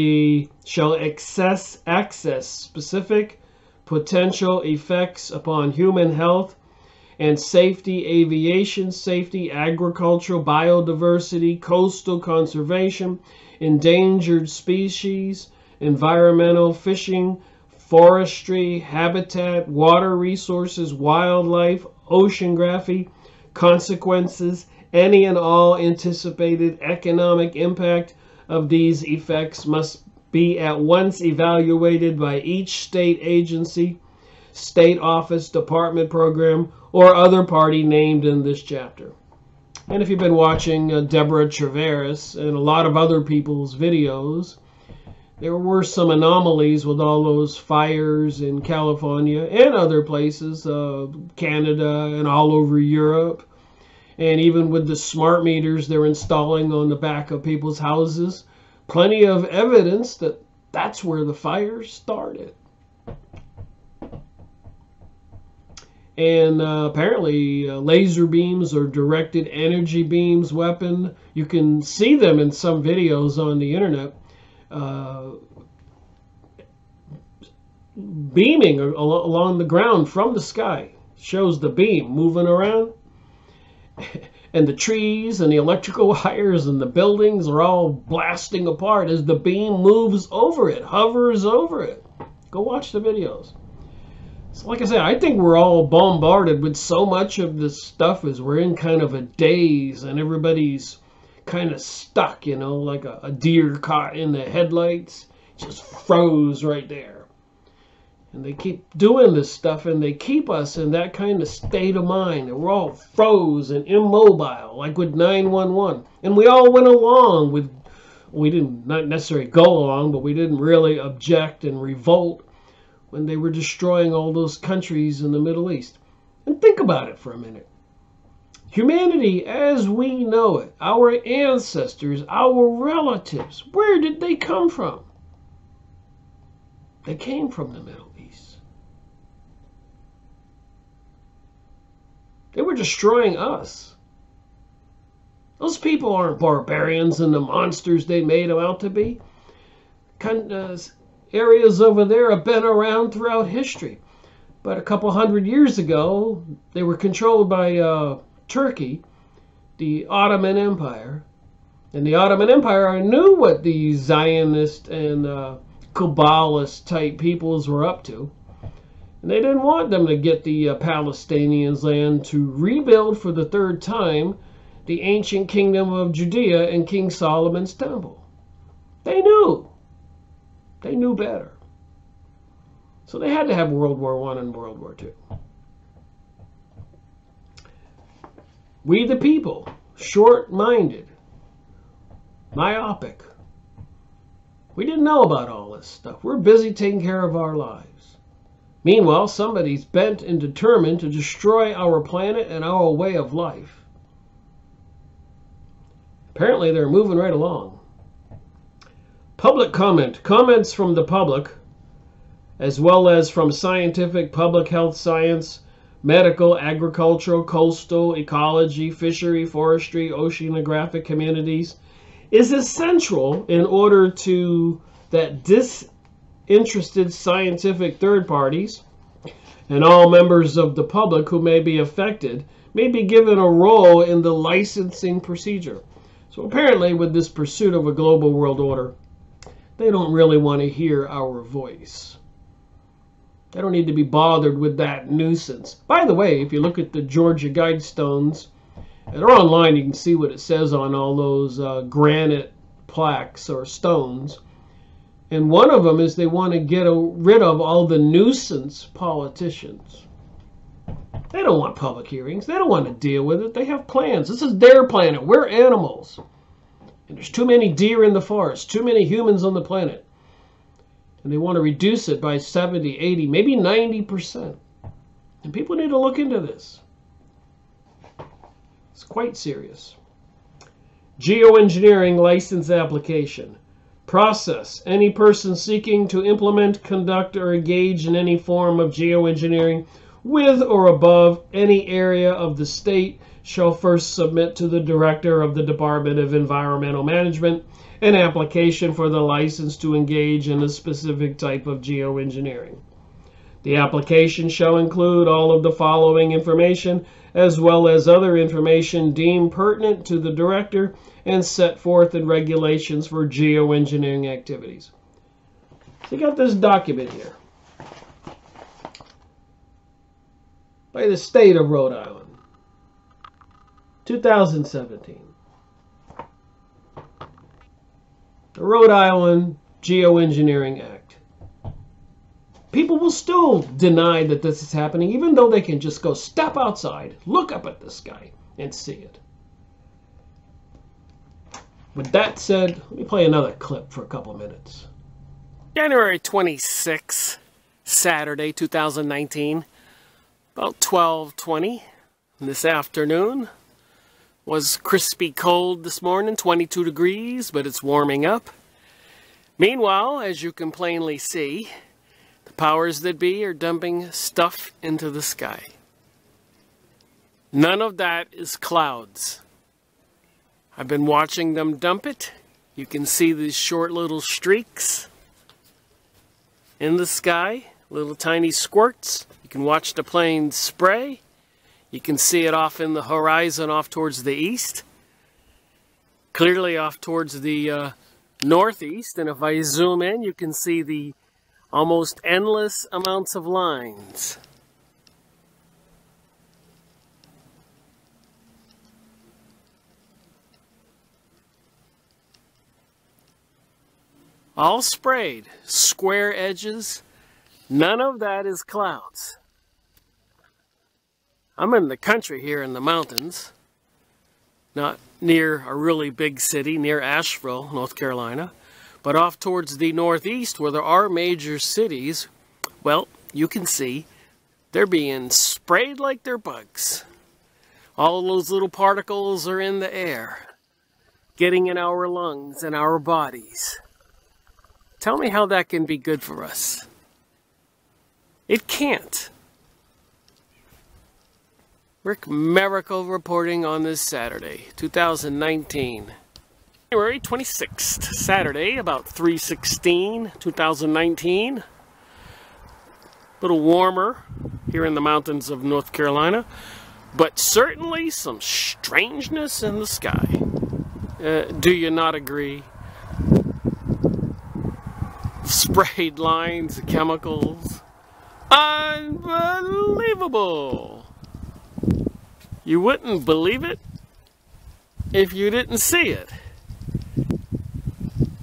access specific potential effects upon human health and safety, aviation safety, agricultural, biodiversity, coastal conservation, endangered species, environmental, fishing, forestry, habitat, water resources, wildlife, oceanography, consequences, any and all anticipated economic impact of these effects must be at once evaluated by each state agency, state office, department, program, or other party named in this chapter. And if you've been watching Deborah Traveris and a lot of other people's videos, there were some anomalies with all those fires in California and other places, Canada and all over Europe. And even with the smart meters they're installing on the back of people's houses, plenty of evidence that that's where the fires started. And apparently laser beams or directed energy beams weapon, you can see them in some videos on the internet, beaming along the ground from the sky. Shows the beam moving around. And the trees and the electrical wires and the buildings are all blasting apart as the beam moves over it, hovers over it. Go watch the videos. So like I said, I think we're all bombarded with so much of this stuff as we're in kind of a daze and everybody's kind of stuck, you know, like a deer caught in the headlights. Just froze right there. And they keep doing this stuff and they keep us in that kind of state of mind. And we're all froze and immobile, like with 911. And we all went along with, we didn't not necessarily go along, but we didn't really object and revolt when they were destroying all those countries in the Middle East. And think about it for a minute. Humanity as we know it, our ancestors, our relatives, where did they come from? They came from the Middle East. They were destroying us. Those people aren't barbarians and the monsters they made them out to be. Areas over there have been around throughout history. But a couple hundred years ago, they were controlled by Turkey, the Ottoman Empire. And the Ottoman Empire knew what the Zionist and Kabbalist type peoples were up to. And they didn't want them to get the Palestinians land to rebuild for the third time the ancient kingdom of Judea and King Solomon's temple. They knew. They knew better. So they had to have World War I and World War II. We the people, short-minded, myopic. We didn't know about all this stuff. We're busy taking care of our lives. Meanwhile, somebody's bent and determined to destroy our planet and our way of life. Apparently, they're moving right along. Public comment. Comments from the public, as well as from scientific, public health science, medical, agricultural, coastal, ecology, fishery, forestry, oceanographic communities, is essential in order to that disinterested scientific third parties and all members of the public who may be affected may be given a role in the licensing procedure. So apparently with this pursuit of a global world order, they don't really want to hear our voice. They don't need to be bothered with that nuisance. By the way, if you look at the Georgia Guidestones, they're online, you can see what it says on all those granite plaques or stones. And one of them is they want to get rid of all the nuisance politicians. They don't want public hearings. They don't want to deal with it. They have plans. This is their planet. We're animals. And there's too many deer in the forest, too many humans on the planet. And they want to reduce it by 70, 80, maybe 90%. And people need to look into this. It's quite serious. Geoengineering license application. Process. Any person seeking to implement, conduct, or engage in any form of geoengineering with or above any area of the state shall first submit to the Director of the Department of Environmental Management an application for the license to engage in a specific type of geoengineering. The application shall include all of the following information, as well as other information deemed pertinent to the Director and set forth in regulations for geoengineering activities. So you got this document here by the state of Rhode Island, 2017. The Rhode Island Geoengineering Act. People will still deny that this is happening, even though they can just go step outside, look up at the sky, and see it. With that said, let me play another clip for a couple minutes. January 26th, Saturday, 2019, about 12:20 this afternoon. Was crispy cold this morning, 22 degrees, but it's warming up. Meanwhile, as you can plainly see, the powers that be are dumping stuff into the sky. None of that is clouds. I've been watching them dump it. You can see these short little streaks in the sky, little tiny squirts. You can watch the plane spray. You can see it off in the horizon off towards the east. Clearly off towards the northeast. And if I zoom in, you can see the almost endless amounts of lines. All sprayed, square edges. None of that is clouds. I'm in the country here in the mountains, not near a really big city, near Asheville, North Carolina, but off towards the northeast where there are major cities. Well, you can see they're being sprayed like they're bugs. All those little particles are in the air, getting in our lungs and our bodies. Tell me how that can be good for us. It can't. Rick Miracle reporting on this Saturday, 2019. January 26th, Saturday, about 3:16, 2019. A little warmer here in the mountains of North Carolina, but certainly some strangeness in the sky. Do you not agree? Sprayed lines, chemicals. Unbelievable! You wouldn't believe it if you didn't see it.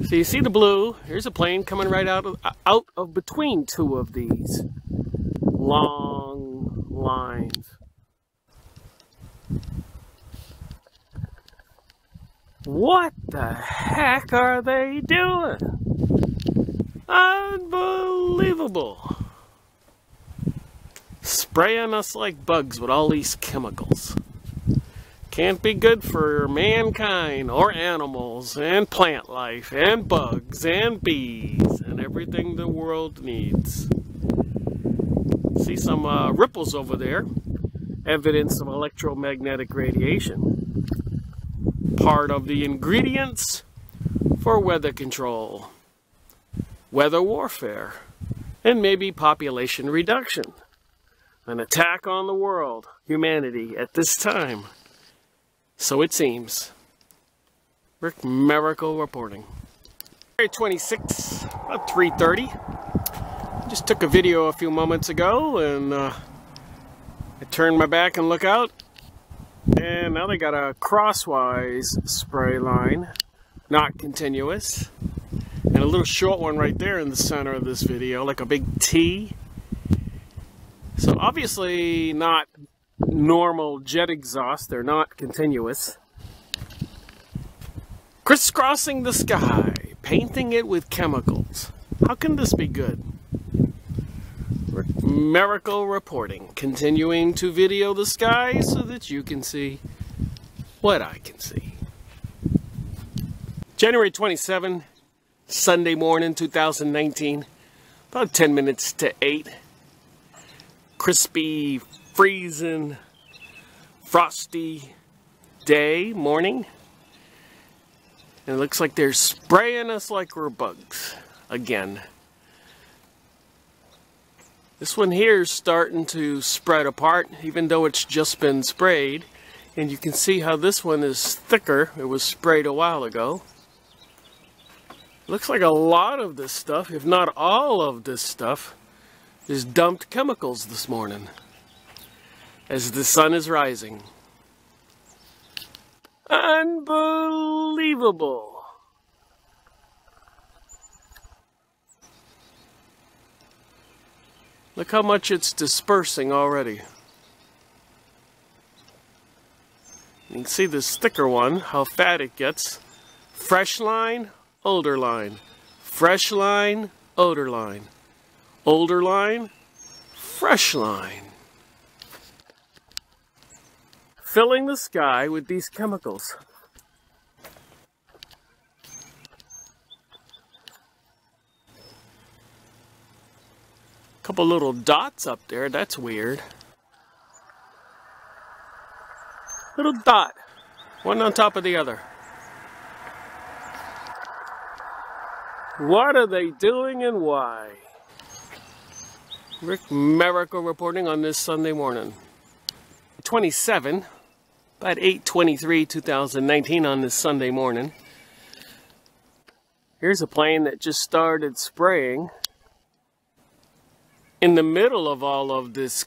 So you see the blue. Here's a plane coming right out of between two of these long lines. What the heck are they doing? Unbelievable. Spraying us like bugs with all these chemicals. Can't be good for mankind or animals and plant life and bugs and bees and everything the world needs. See some ripples over there. Evidence of electromagnetic radiation. Part of the ingredients for weather control, weather warfare, and maybe population reduction. An attack on the world, humanity, at this time. So it seems. Rick Miracle reporting. January 26, about 3:30. Just took a video a few moments ago, and I turned my back and look out, and now they got a crosswise spray line, not continuous, and a little short one right there in the center of this video, like a big T. So obviously not normal jet exhaust, they're not continuous. Crisscrossing the sky, painting it with chemicals. How can this be good? Miracle reporting, continuing to video the sky so that you can see what I can see. January 27, Sunday morning, 2019, about 10 minutes to 8. Crispy, freezing, frosty day, morning. And it looks like they're spraying us like we're bugs again. This one here is starting to spread apart, even though it's just been sprayed. And you can see how this one is thicker. It was sprayed a while ago. Looks like a lot of this stuff, if not all of this stuff, is dumped chemicals this morning as the sun is rising. Unbelievable. Look how much it's dispersing already. You can see this thicker one, how fat it gets. Fresh line, older line. Fresh line, older line. Older line, fresh line. Filling the sky with these chemicals. Couple little dots up there, that's weird. Little dot, one on top of the other. What are they doing and why? Rick Miracle reporting on this Sunday morning. 27, about 8/23, 2019 on this Sunday morning. Here's a plane that just started spraying. In the middle of all of this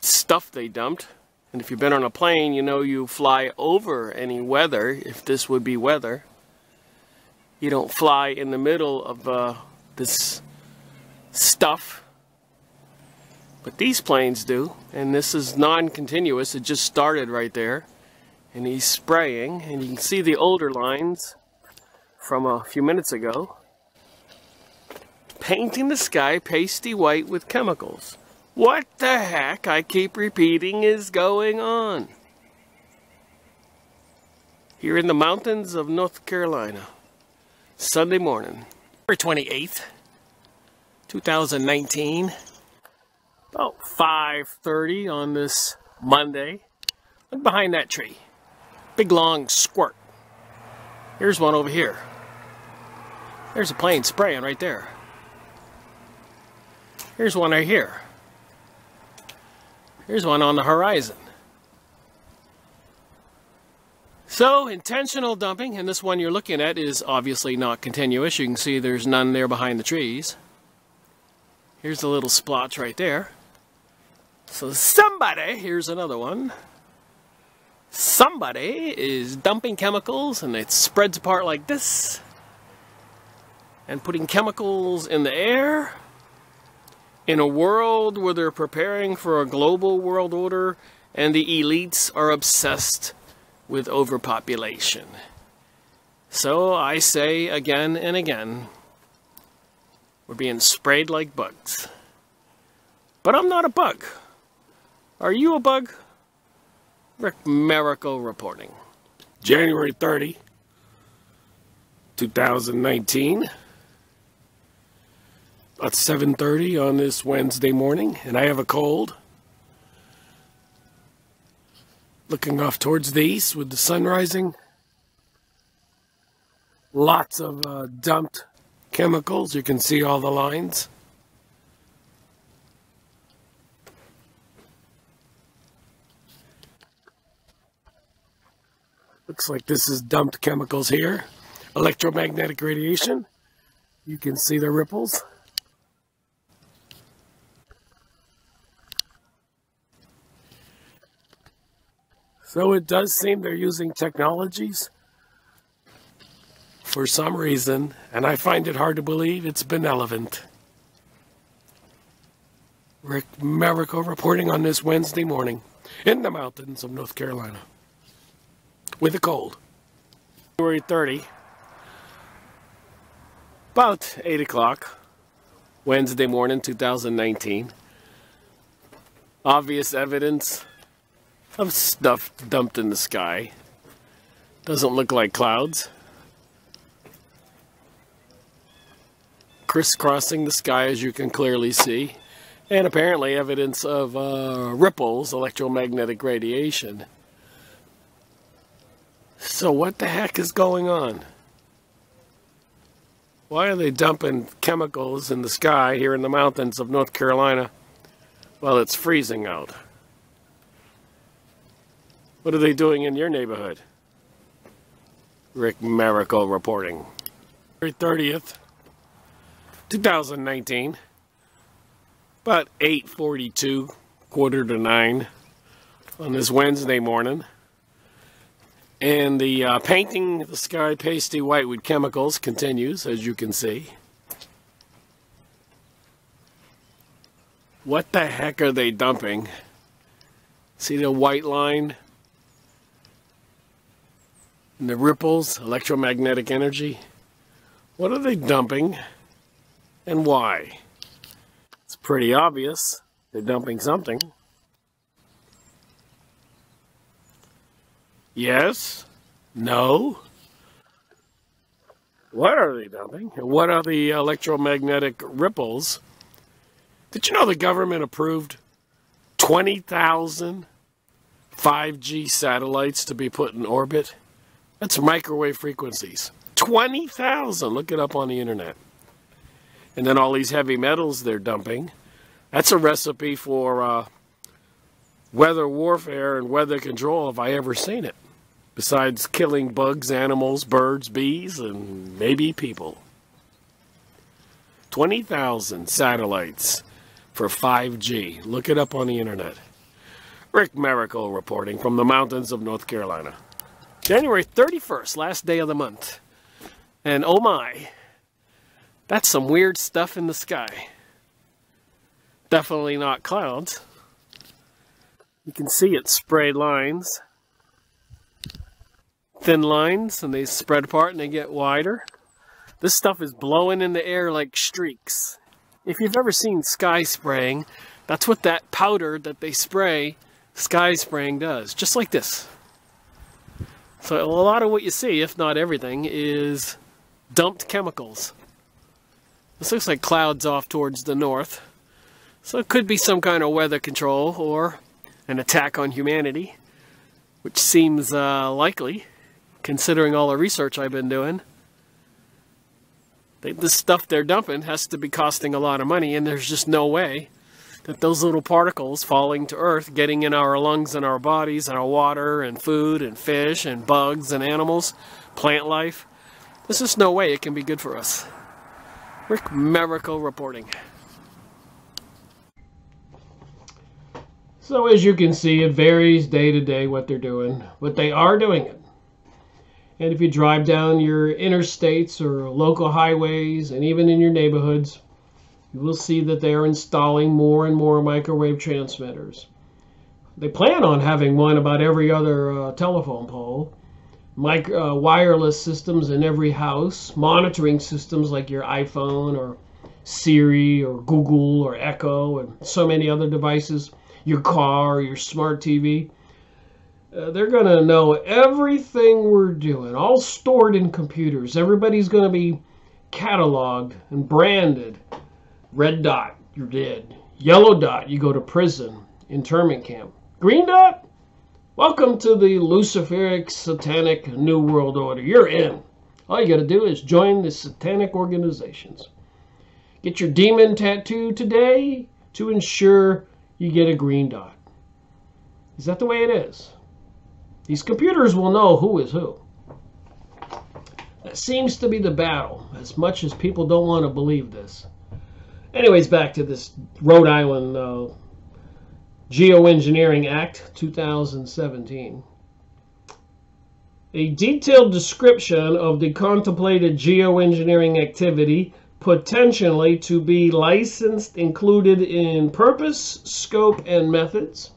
stuff they dumped, and if you've been on a plane, you know you fly over any weather, if this would be weather. You don't fly in the middle of this stuff, but these planes do, and this is non-continuous. It just started right there, and he's spraying, and you can see the older lines from a few minutes ago. Painting the sky pasty white with chemicals. What the heck, I keep repeating, is going on? Here in the mountains of North Carolina. Sunday morning. February 28th, 2019. About 5:30 on this Monday. Look behind that tree. Big long squirt. Here's one over here. There's a plane spraying right there. Here's one right here. Here's one on the horizon. So, intentional dumping, and this one you're looking at is obviously not continuous. You can see there's none there behind the trees. Here's the little splotch right there. So somebody, here's another one. Somebody is dumping chemicals, and it spreads apart like this. And putting chemicals in the air. In a world where they're preparing for a global world order and the elites are obsessed with overpopulation. So I say again and again, we're being sprayed like bugs. But I'm not a bug. Are you a bug? Rick Miracle reporting. January 30, 2019. About 7:30 on this Wednesday morning, and I have a cold. Looking off towards the east with the sun rising. Lots of dumped chemicals. You can see all the lines. Looks like this is dumped chemicals here. Electromagnetic radiation. You can see the ripples. So it does seem they're using technologies for some reason, and I find it hard to believe it's benevolent. Rick Merico reporting on this Wednesday morning in the mountains of North Carolina with a cold. January 30, about 8 o'clock, Wednesday morning, 2019. Obvious evidence of stuff dumped in the sky. Doesn't look like clouds. Crisscrossing the sky, as you can clearly see. And apparently evidence of ripples, electromagnetic radiation. So what the heck is going on? Why are they dumping chemicals in the sky here in the mountains of North Carolina while it's freezing out? What are they doing in your neighborhood? Rick Merico reporting. February 30th, 2019. About 8:42, quarter to 9 on this Wednesday morning. And the painting the sky pasty white with chemicals continues, as you can see. What the heck are they dumping? See the white line? And the ripples, electromagnetic energy? What are they dumping and why? It's pretty obvious. They're dumping something. Yes? No? What are they dumping? And what are the electromagnetic ripples? Did you know the government approved 20,000 5G satellites to be put in orbit? That's microwave frequencies. 20,000! Look it up on the internet. And then all these heavy metals they're dumping. That's a recipe for weather warfare and weather control if I ever seen it. Besides killing bugs, animals, birds, bees, and maybe people. 20,000 satellites for 5G. Look it up on the internet. Rick Merico reporting from the mountains of North Carolina. January 31st, last day of the month. And oh my, that's some weird stuff in the sky. Definitely not clouds. You can see it sprayed lines. Thin lines, and they spread apart and they get wider. This stuff is blowing in the air like streaks. If you've ever seen sky spraying, that's what that powder that they spray, sky spraying, does. Just like this. So a lot of what you see, if not everything, is dumped chemicals. This looks like clouds off towards the north. So it could be some kind of weather control or an attack on humanity, which seems likely, considering all the research I've been doing. This stuff they're dumping has to be costing a lot of money, and there's just no way that those little particles falling to Earth, getting in our lungs and our bodies and our water and food and fish and bugs and animals, plant life, there's just no way it can be good for us. Rick Merico reporting. So as you can see, it varies day to day what they're doing, but they are doing it. And if you drive down your interstates or local highways and even in your neighborhoods, you will see that they are installing more and more microwave transmitters. They plan on having one about every other telephone pole. Wireless systems in every house, monitoring systems like your iPhone or Siri or Google or Echo and so many other devices, your car, your smart TV. They're going to know everything we're doing, all stored in computers. Everybody's going to be cataloged and branded. Red dot, you're dead. Yellow dot, you go to prison, internment camp. Green dot, welcome to the Luciferic Satanic New World Order. You're in. All you got to do is join the satanic organizations. Get your demon tattoo today to ensure you get a green dot. Is that the way it is? These computers will know who is who. That seems to be the battle, as much as people don't want to believe this. Anyways, back to this Rhode Island Geoengineering Act 2017. A detailed description of the contemplated geoengineering activity potentially to be licensed included in purpose, scope, and methods.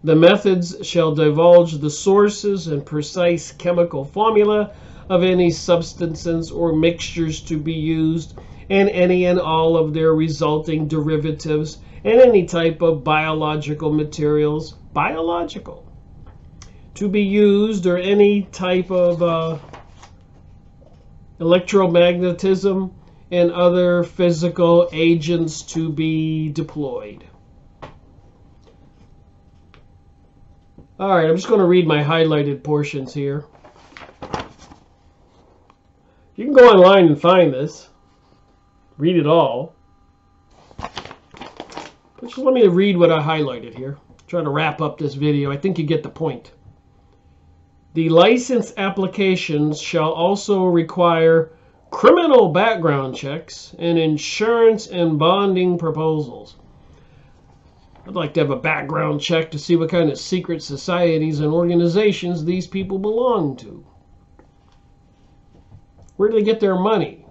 The methods shall divulge the sources and precise chemical formula of any substances or mixtures to be used, and any and all of their resulting derivatives, and any type of biological materials, to be used, or any type of electromagnetism and other physical agents to be deployed. All right, I'm just going to read my highlighted portions here. You can go online and find this. Read it all. But just let me read what I highlighted here. Try to wrap up this video. I think you get the point. The license applications shall also require criminal background checks and insurance and bonding proposals. I'd like to have a background check to see what kind of secret societies and organizations these people belong to. Where do they get their money?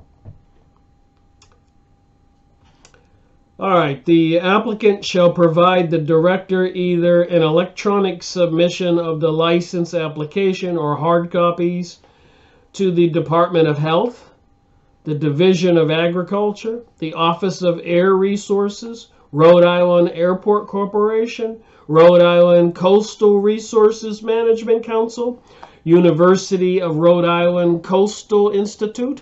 All right, the applicant shall provide the director either an electronic submission of the license application or hard copies to the Department of Health, the Division of Agriculture, the Office of Air Resources, Rhode Island Airport Corporation, Rhode Island Coastal Resources Management Council, University of Rhode Island Coastal Institute,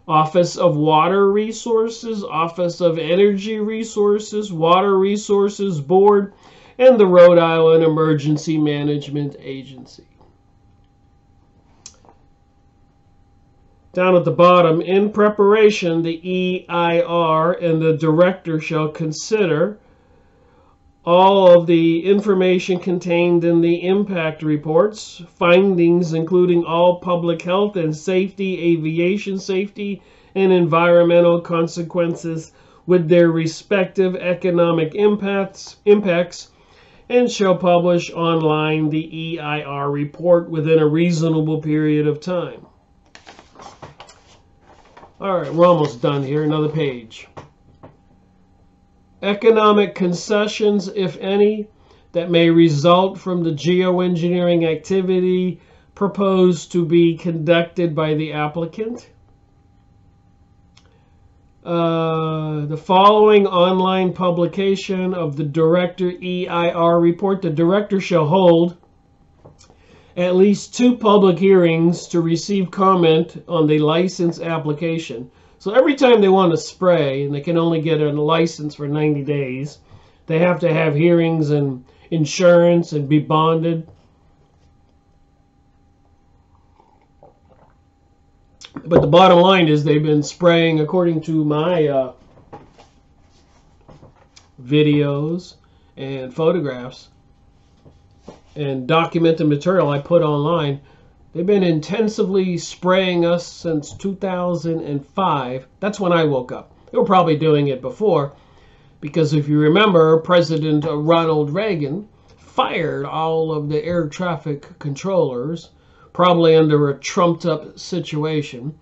Office of Water Resources, Office of Energy Resources, Water Resources Board, and the Rhode Island Emergency Management Agency. Down at the bottom, in preparation, the EIR and the director shall consider all of the information contained in the impact reports, findings including all public health and safety, aviation safety, and environmental consequences with their respective economic impacts, and shall publish online the EIR report within a reasonable period of time. All right, we're almost done here. Another page. Economic concessions, if any, that may result from the geoengineering activity proposed to be conducted by the applicant. The following online publication of the Director EIR report. The Director shall hold at least 2 public hearings to receive comment on the license application. So every time they want to spray, and they can only get a license for 90 days, they have to have hearings and insurance and be bonded. But the bottom line is they've been spraying, according to my videos and photographs and documented material I put online, they've been intensively spraying us since 2005. That's when I woke up. They were probably doing it before, because if you remember, President Ronald Reagan fired all of the air traffic controllers, probably under a trumped-up situation,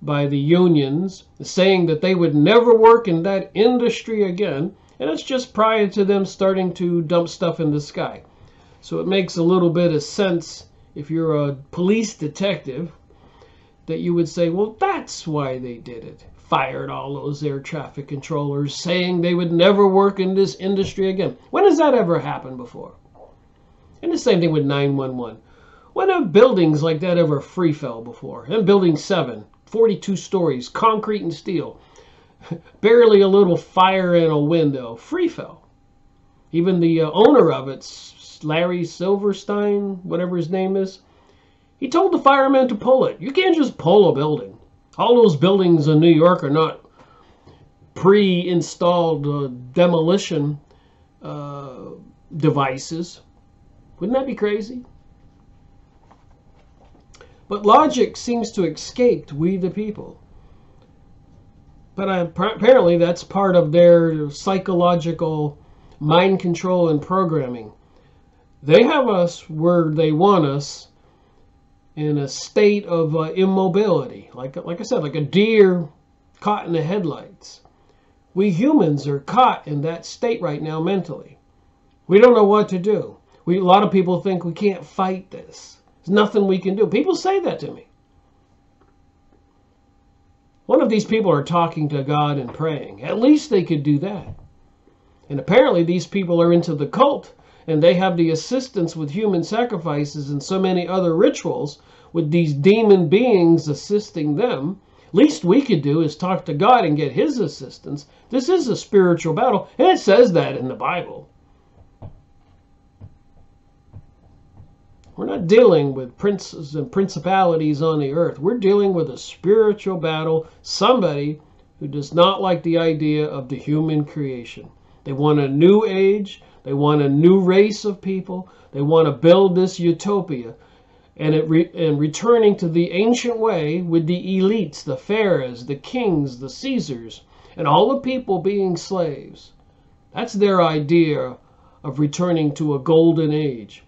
by the unions, saying that they would never work in that industry again, and it's just prior to them starting to dump stuff in the sky. So it makes a little bit of sense, if you're a police detective, that you would say, well, that's why they did it. Fired all those air traffic controllers, saying they would never work in this industry again. When has that ever happened before? And the same thing with 911. When have buildings like that ever free fell before? And Building 7, 42 stories, concrete and steel. Barely a little fire in a window. Free fell. Even the owner of it, Larry Silverstein, whatever his name is, he told the firemen to pull it. You can't just pull a building. All those buildings in New York are not pre-installed demolition devices. Wouldn't that be crazy? But logic seems to escape we the people. But apparently that's part of their psychological mind control and programming. They have us where they want us, in a state of immobility, like I said, like a deer caught in the headlights. We humans are caught in that state right now mentally. We don't know what to do. A lot of people think we can't fight this. There's nothing we can do. People say that to me. One of these people are talking to God and praying. At least they could do that. And apparently these people are into the cult, and they have the assistance with human sacrifices and so many other rituals with these demon beings assisting them. Least we could do is talk to God and get his assistance. This is a spiritual battle, and it says that in the Bible. We're not dealing with princes and principalities on the earth. We're dealing with a spiritual battle, somebody who does not like the idea of the human creation. They want a new age. They want a new race of people. They want to build this utopia. And returning to the ancient way with the elites, the pharaohs, the kings, the Caesars, and all the people being slaves. That's their idea of returning to a golden age.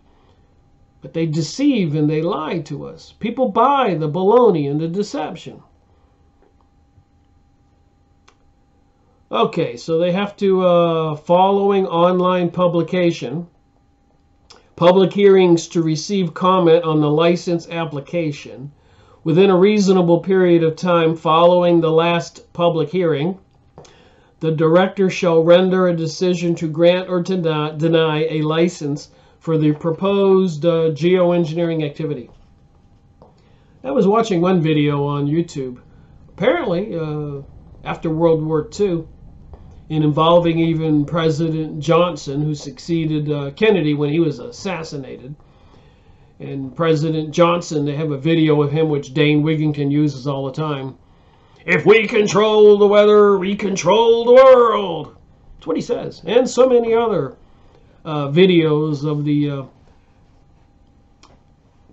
But they deceive and they lie to us. People buy the baloney and the deception. Okay, so they have to, following online publication, public hearings to receive comment on the license application within a reasonable period of time following the last public hearing. The director shall render a decision to grant or to deny a license for the proposed geoengineering activity. I was watching one video on YouTube, apparently after World War II, and involving even President Johnson, who succeeded Kennedy when he was assassinated. And President Johnson, they have a video of him which Dane Wigington uses all the time. If we control the weather, we control the world. That's what he says. And so many other videos of the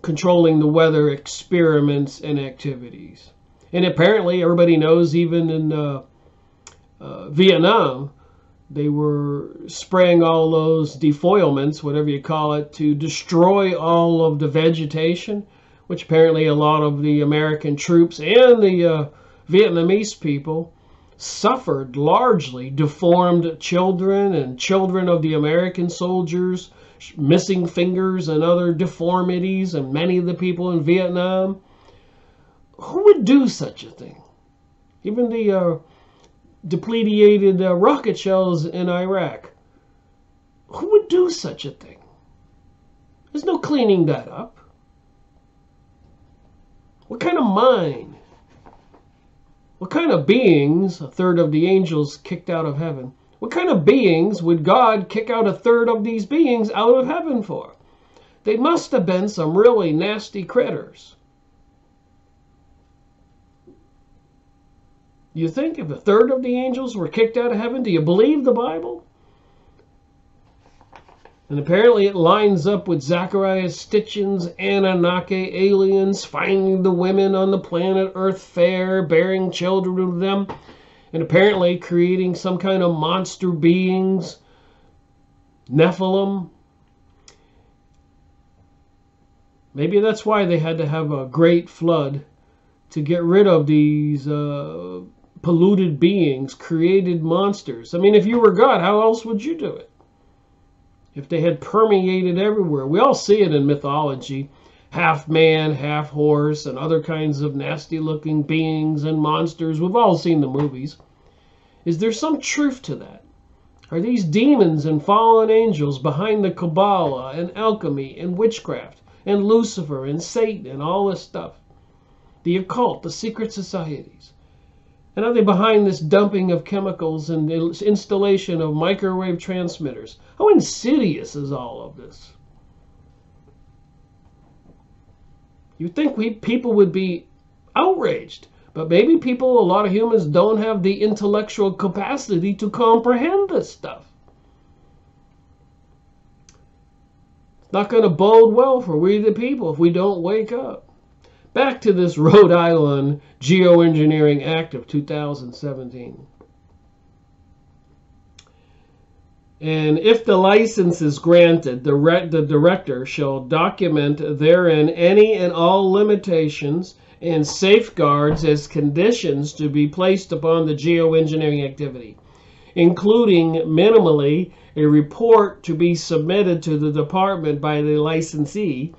controlling the weather experiments and activities. And apparently everybody knows even in Vietnam, they were spraying all those defoilments, whatever you call it, to destroy all of the vegetation, which apparently a lot of the American troops and the Vietnamese people suffered largely. Deformed children and children of the American soldiers, missing fingers and other deformities, and many of the people in Vietnam. Who would do such a thing? Even the depleted rocket shells in Iraq. Who would do such a thing? There's no cleaning that up. What kind of mind? What kind of beings, a third of the angels kicked out of heaven, what kind of beings would God kick out a third of these beings out of heaven for? They must have been some really nasty critters. You think if a third of the angels were kicked out of heaven, do you believe the Bible? And apparently it lines up with Zechariah Stitchin's Anunnaki aliens finding the women on the planet Earth fair, bearing children with them, and apparently creating some kind of monster beings, Nephilim. Maybe that's why they had to have a great flood to get rid of these polluted beings, created monsters. I mean, if you were God, how else would you do it? If they had permeated everywhere. We all see it in mythology. Half man, half horse, and other kinds of nasty looking beings and monsters. We've all seen the movies. Is there some truth to that? Are these demons and fallen angels behind the Kabbalah and alchemy and witchcraft and Lucifer and Satan and all this stuff? The occult, the secret societies. And are they behind this dumping of chemicals and the installation of microwave transmitters? How insidious is all of this? You'd think people would be outraged, but maybe a lot of humans don't have the intellectual capacity to comprehend this stuff. It's not going to bode well for we the people if we don't wake up. Back to this Rhode Island Geoengineering Act of 2017. And if the license is granted, the director shall document therein any and all limitations and safeguards as conditions to be placed upon the geoengineering activity, including minimally a report to be submitted to the department by the licensee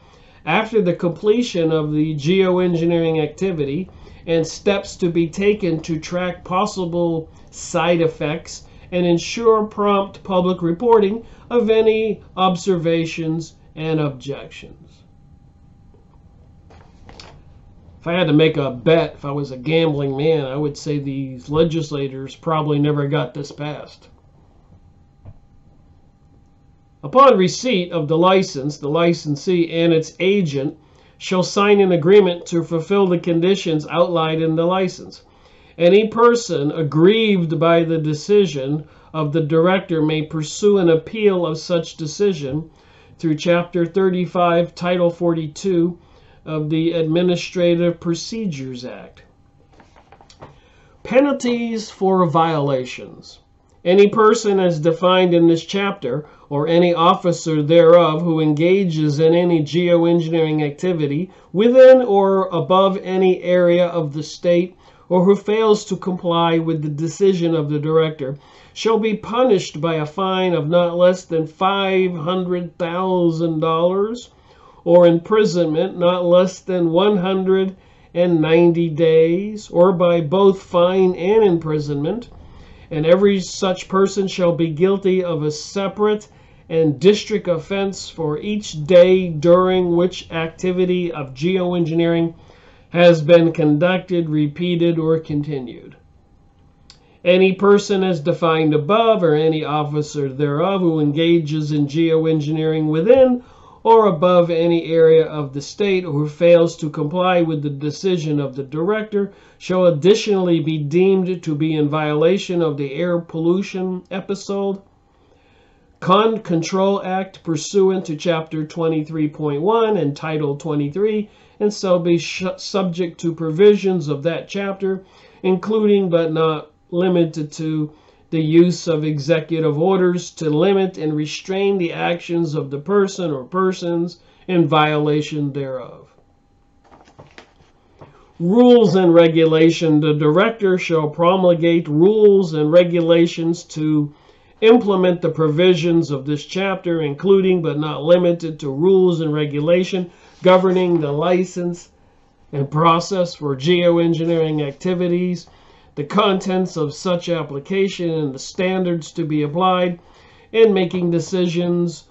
after the completion of the geoengineering activity, and steps to be taken to track possible side effects and ensure prompt public reporting of any observations and objections. If I had to make a bet, if I was a gambling man, I would say these legislators probably never got this passed. Upon receipt of the license, the licensee and its agent shall sign an agreement to fulfill the conditions outlined in the license. Any person aggrieved by the decision of the director may pursue an appeal of such decision through Chapter 35, Title 42 of the Administrative Procedures Act. Penalties for violations. Any person as defined in this chapter, or any officer thereof who engages in any geoengineering activity within or above any area of the state, or who fails to comply with the decision of the director, shall be punished by a fine of not less than $500,000, or imprisonment not less than 190 days, or by both fine and imprisonment. And every such person shall be guilty of a separate and district offense for each day during which activity of geoengineering has been conducted, repeated, or continued. Any person as defined above, or any officer thereof who engages in geoengineering within or above any area of the state, or who fails to comply with the decision of the director, shall additionally be deemed to be in violation of the Air Pollution Episode Control Act pursuant to Chapter 23.1 and Title 23, and shall be subject to provisions of that chapter, including but not limited to the use of executive orders to limit and restrain the actions of the person or persons in violation thereof. Rules and regulation. The director shall promulgate rules and regulations to implement the provisions of this chapter, including but not limited to rules and regulation governing the license and process for geoengineering activities, the contents of such application and the standards to be applied, and making decisions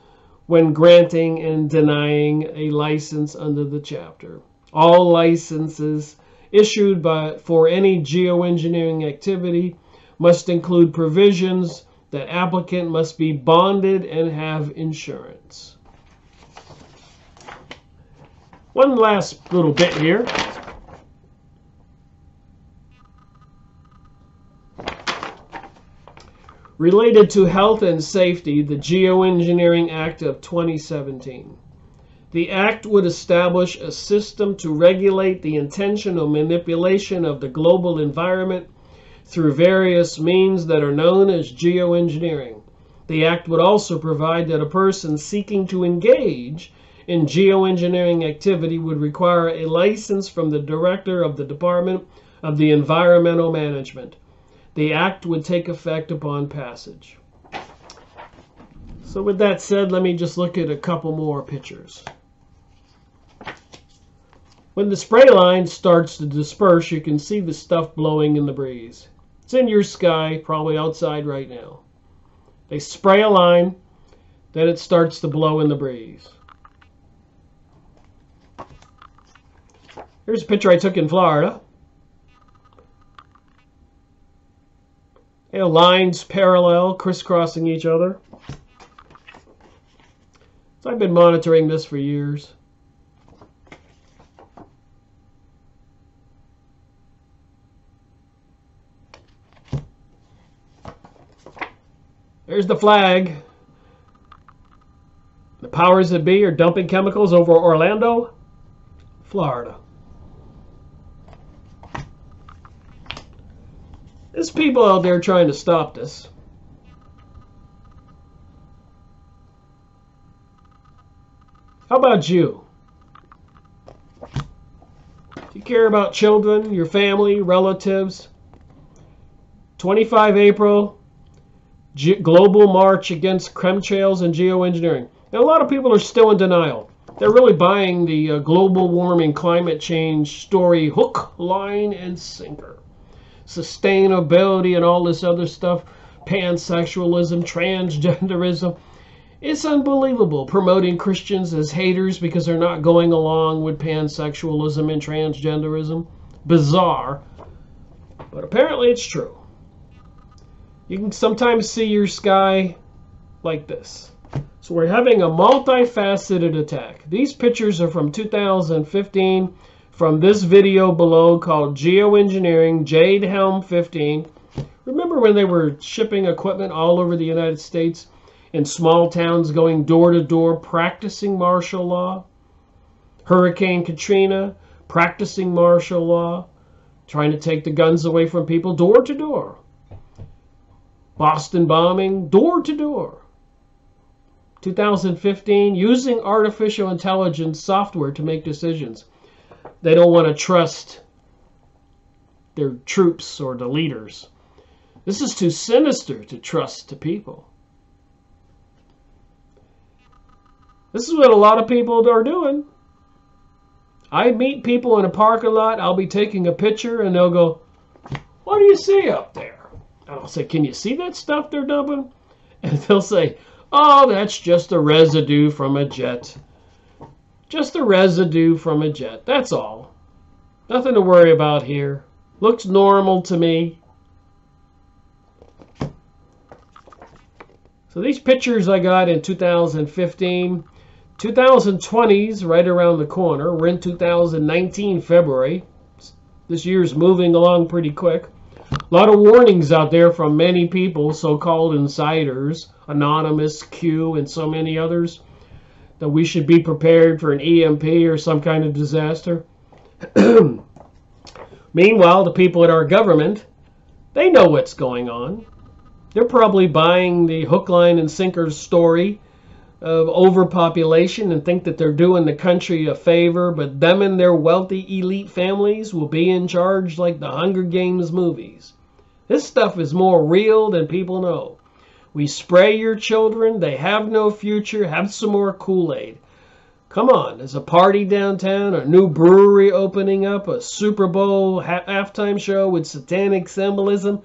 when granting and denying a license under the chapter. All licenses issued for any geoengineering activity must include provisions that applicant must be bonded and have insurance. One last little bit here. Related to health and safety, the Geoengineering Act of 2017. The Act would establish a system to regulate the intentional manipulation of the global environment through various means that are known as geoengineering. The Act would also provide that a person seeking to engage in geoengineering activity would require a license from the Director of the Department of the Environmental Management. The Act would take effect upon passage. So with that said, let me just look at a couple more pictures. When the spray line starts to disperse, you can see the stuff blowing in the breeze. It's in your sky, probably outside right now. They spray a line, then it starts to blow in the breeze. Here's a picture I took in Florida. You know, lines parallel, crisscrossing each other. So I've been monitoring this for years. There's the flag. The powers that be are dumping chemicals over Orlando, Florida. There's people out there trying to stop this. How about you? Do you care about children, your family, relatives? 25 April, global march against chemtrails and geoengineering. And a lot of people are still in denial. They're really buying the global warming, climate change story hook, line, and sinker. Sustainability and all this other stuff, pansexualism, transgenderism. It's unbelievable, promoting Christians as haters because they're not going along with pansexualism and transgenderism. Bizarre, but apparently it's true. You can sometimes see your sky like this. So we're having a multifaceted attack. These pictures are from 2015 from this video below called Geoengineering Jade Helm 15. Remember when they were shipping equipment all over the United States in small towns, going door to door, practicing martial law? Hurricane Katrina, practicing martial law, trying to take the guns away from people door to door. Boston bombing, door to door. 2015, using artificial intelligence software to make decisions. They don't want to trust their troops or the leaders. This is too sinister to trust to people. This is what a lot of people are doing. I meet people in a parking lot, I'll be taking a picture, and they'll go, "What do you see up there?" And I'll say, "Can you see that stuff they're dumping?" And they'll say, "Oh, that's just a residue from a jet. Just a residue from a jet. That's all. Nothing to worry about here. Looks normal to me." So these pictures I got in 2015. 2020's right around the corner. We're in 2019, February. This year's moving along pretty quick. A lot of warnings out there from many people, so-called insiders, Anonymous, Q, and so many others, that we should be prepared for an EMP or some kind of disaster. Meanwhile, the people at our government, they know what's going on. They're probably buying the hook, line, and sinker story of overpopulation and think that they're doing the country a favor, but them and their wealthy elite families will be in charge like the Hunger Games movies. This stuff is more real than people know. We spray your children, they have no future, have some more Kool-Aid. Come on, there's a party downtown, a new brewery opening up, a Super Bowl halftime show with satanic symbolism.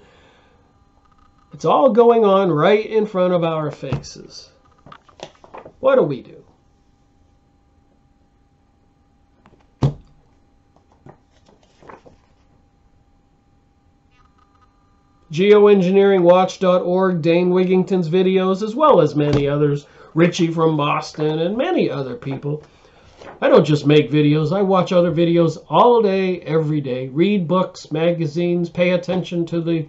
It's all going on right in front of our faces. What do we do? Geoengineeringwatch.org, Dane Wigington's videos, as well as many others, Richie from Boston, and many other people. I don't just make videos, I watch other videos all day, every day, read books, magazines, pay attention to the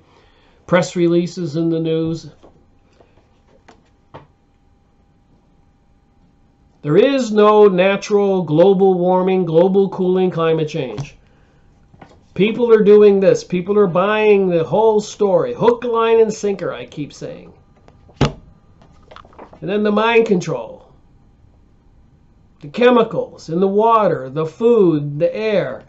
press releases in the news. There is no natural global warming, global cooling, climate change. People are doing this. People are buying the whole story. Hook, line, and sinker, I keep saying. And then the mind control. The chemicals in the water, the food, the air.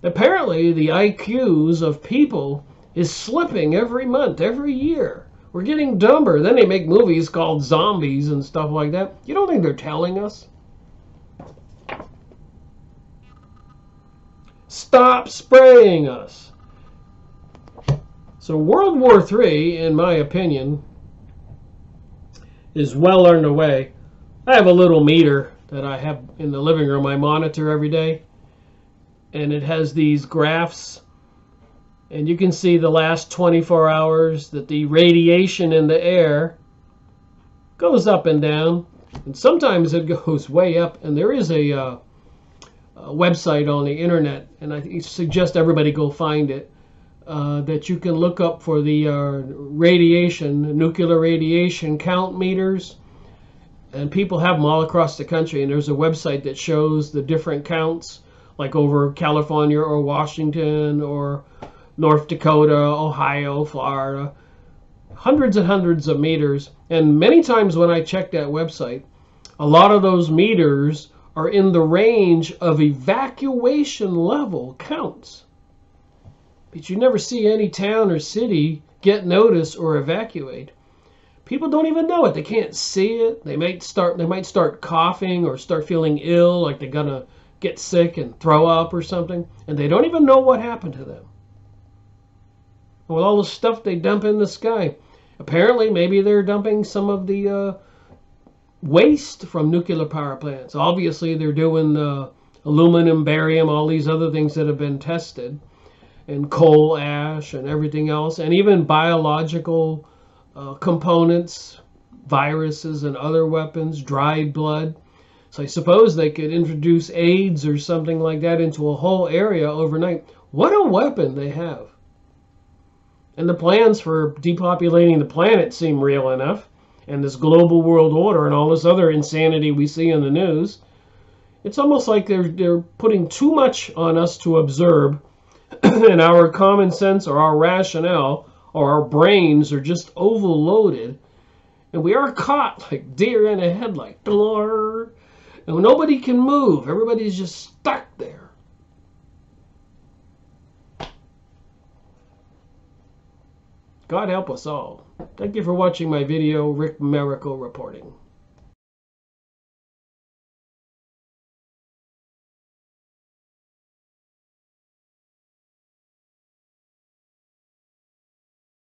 Apparently, the IQs of people is slipping every month, every year. We're getting dumber. Then they make movies called Zombies and stuff like that. You don't think they're telling us? Stop spraying us. So World War III, in my opinion, is well underway. I have a little meter that I have in the living room I monitor every day. And it has these graphs. And you can see the last 24 hours that the radiation in the air goes up and down. And sometimes it goes way up. And there is a website on the internet, and I suggest everybody go find it, that you can look up for the radiation, nuclear radiation count meters. And people have them all across the country. And there's a website that shows the different counts, like over California or Washington or North Dakota, Ohio, Florida, hundreds and hundreds of meters. And many times when I check that website, a lot of those meters are in the range of evacuation level counts. But you never see any town or city get notice or evacuate. People don't even know it. They can't see it. They might start coughing or start feeling ill, like they're gonna get sick and throw up or something, and they don't even know what happened to them. With all the stuff they dump in the sky, apparently maybe they're dumping some of the waste from nuclear power plants. Obviously, they're doing aluminum, barium, all these other things that have been tested, and coal ash and everything else, and even biological components, viruses and other weapons, dried blood. So I suppose they could introduce AIDS or something like that into a whole area overnight. What a weapon they have. And the plans for depopulating the planet seem real enough. And this global world order and all this other insanity we see in the news. It's almost like they're putting too much on us to observe, and our common sense or our rationale or our brains are just overloaded, and we are caught like deer in a headlight. And nobody can move. Everybody's just stuck there. God help us all. Thank you for watching my video, Rick Miracle reporting.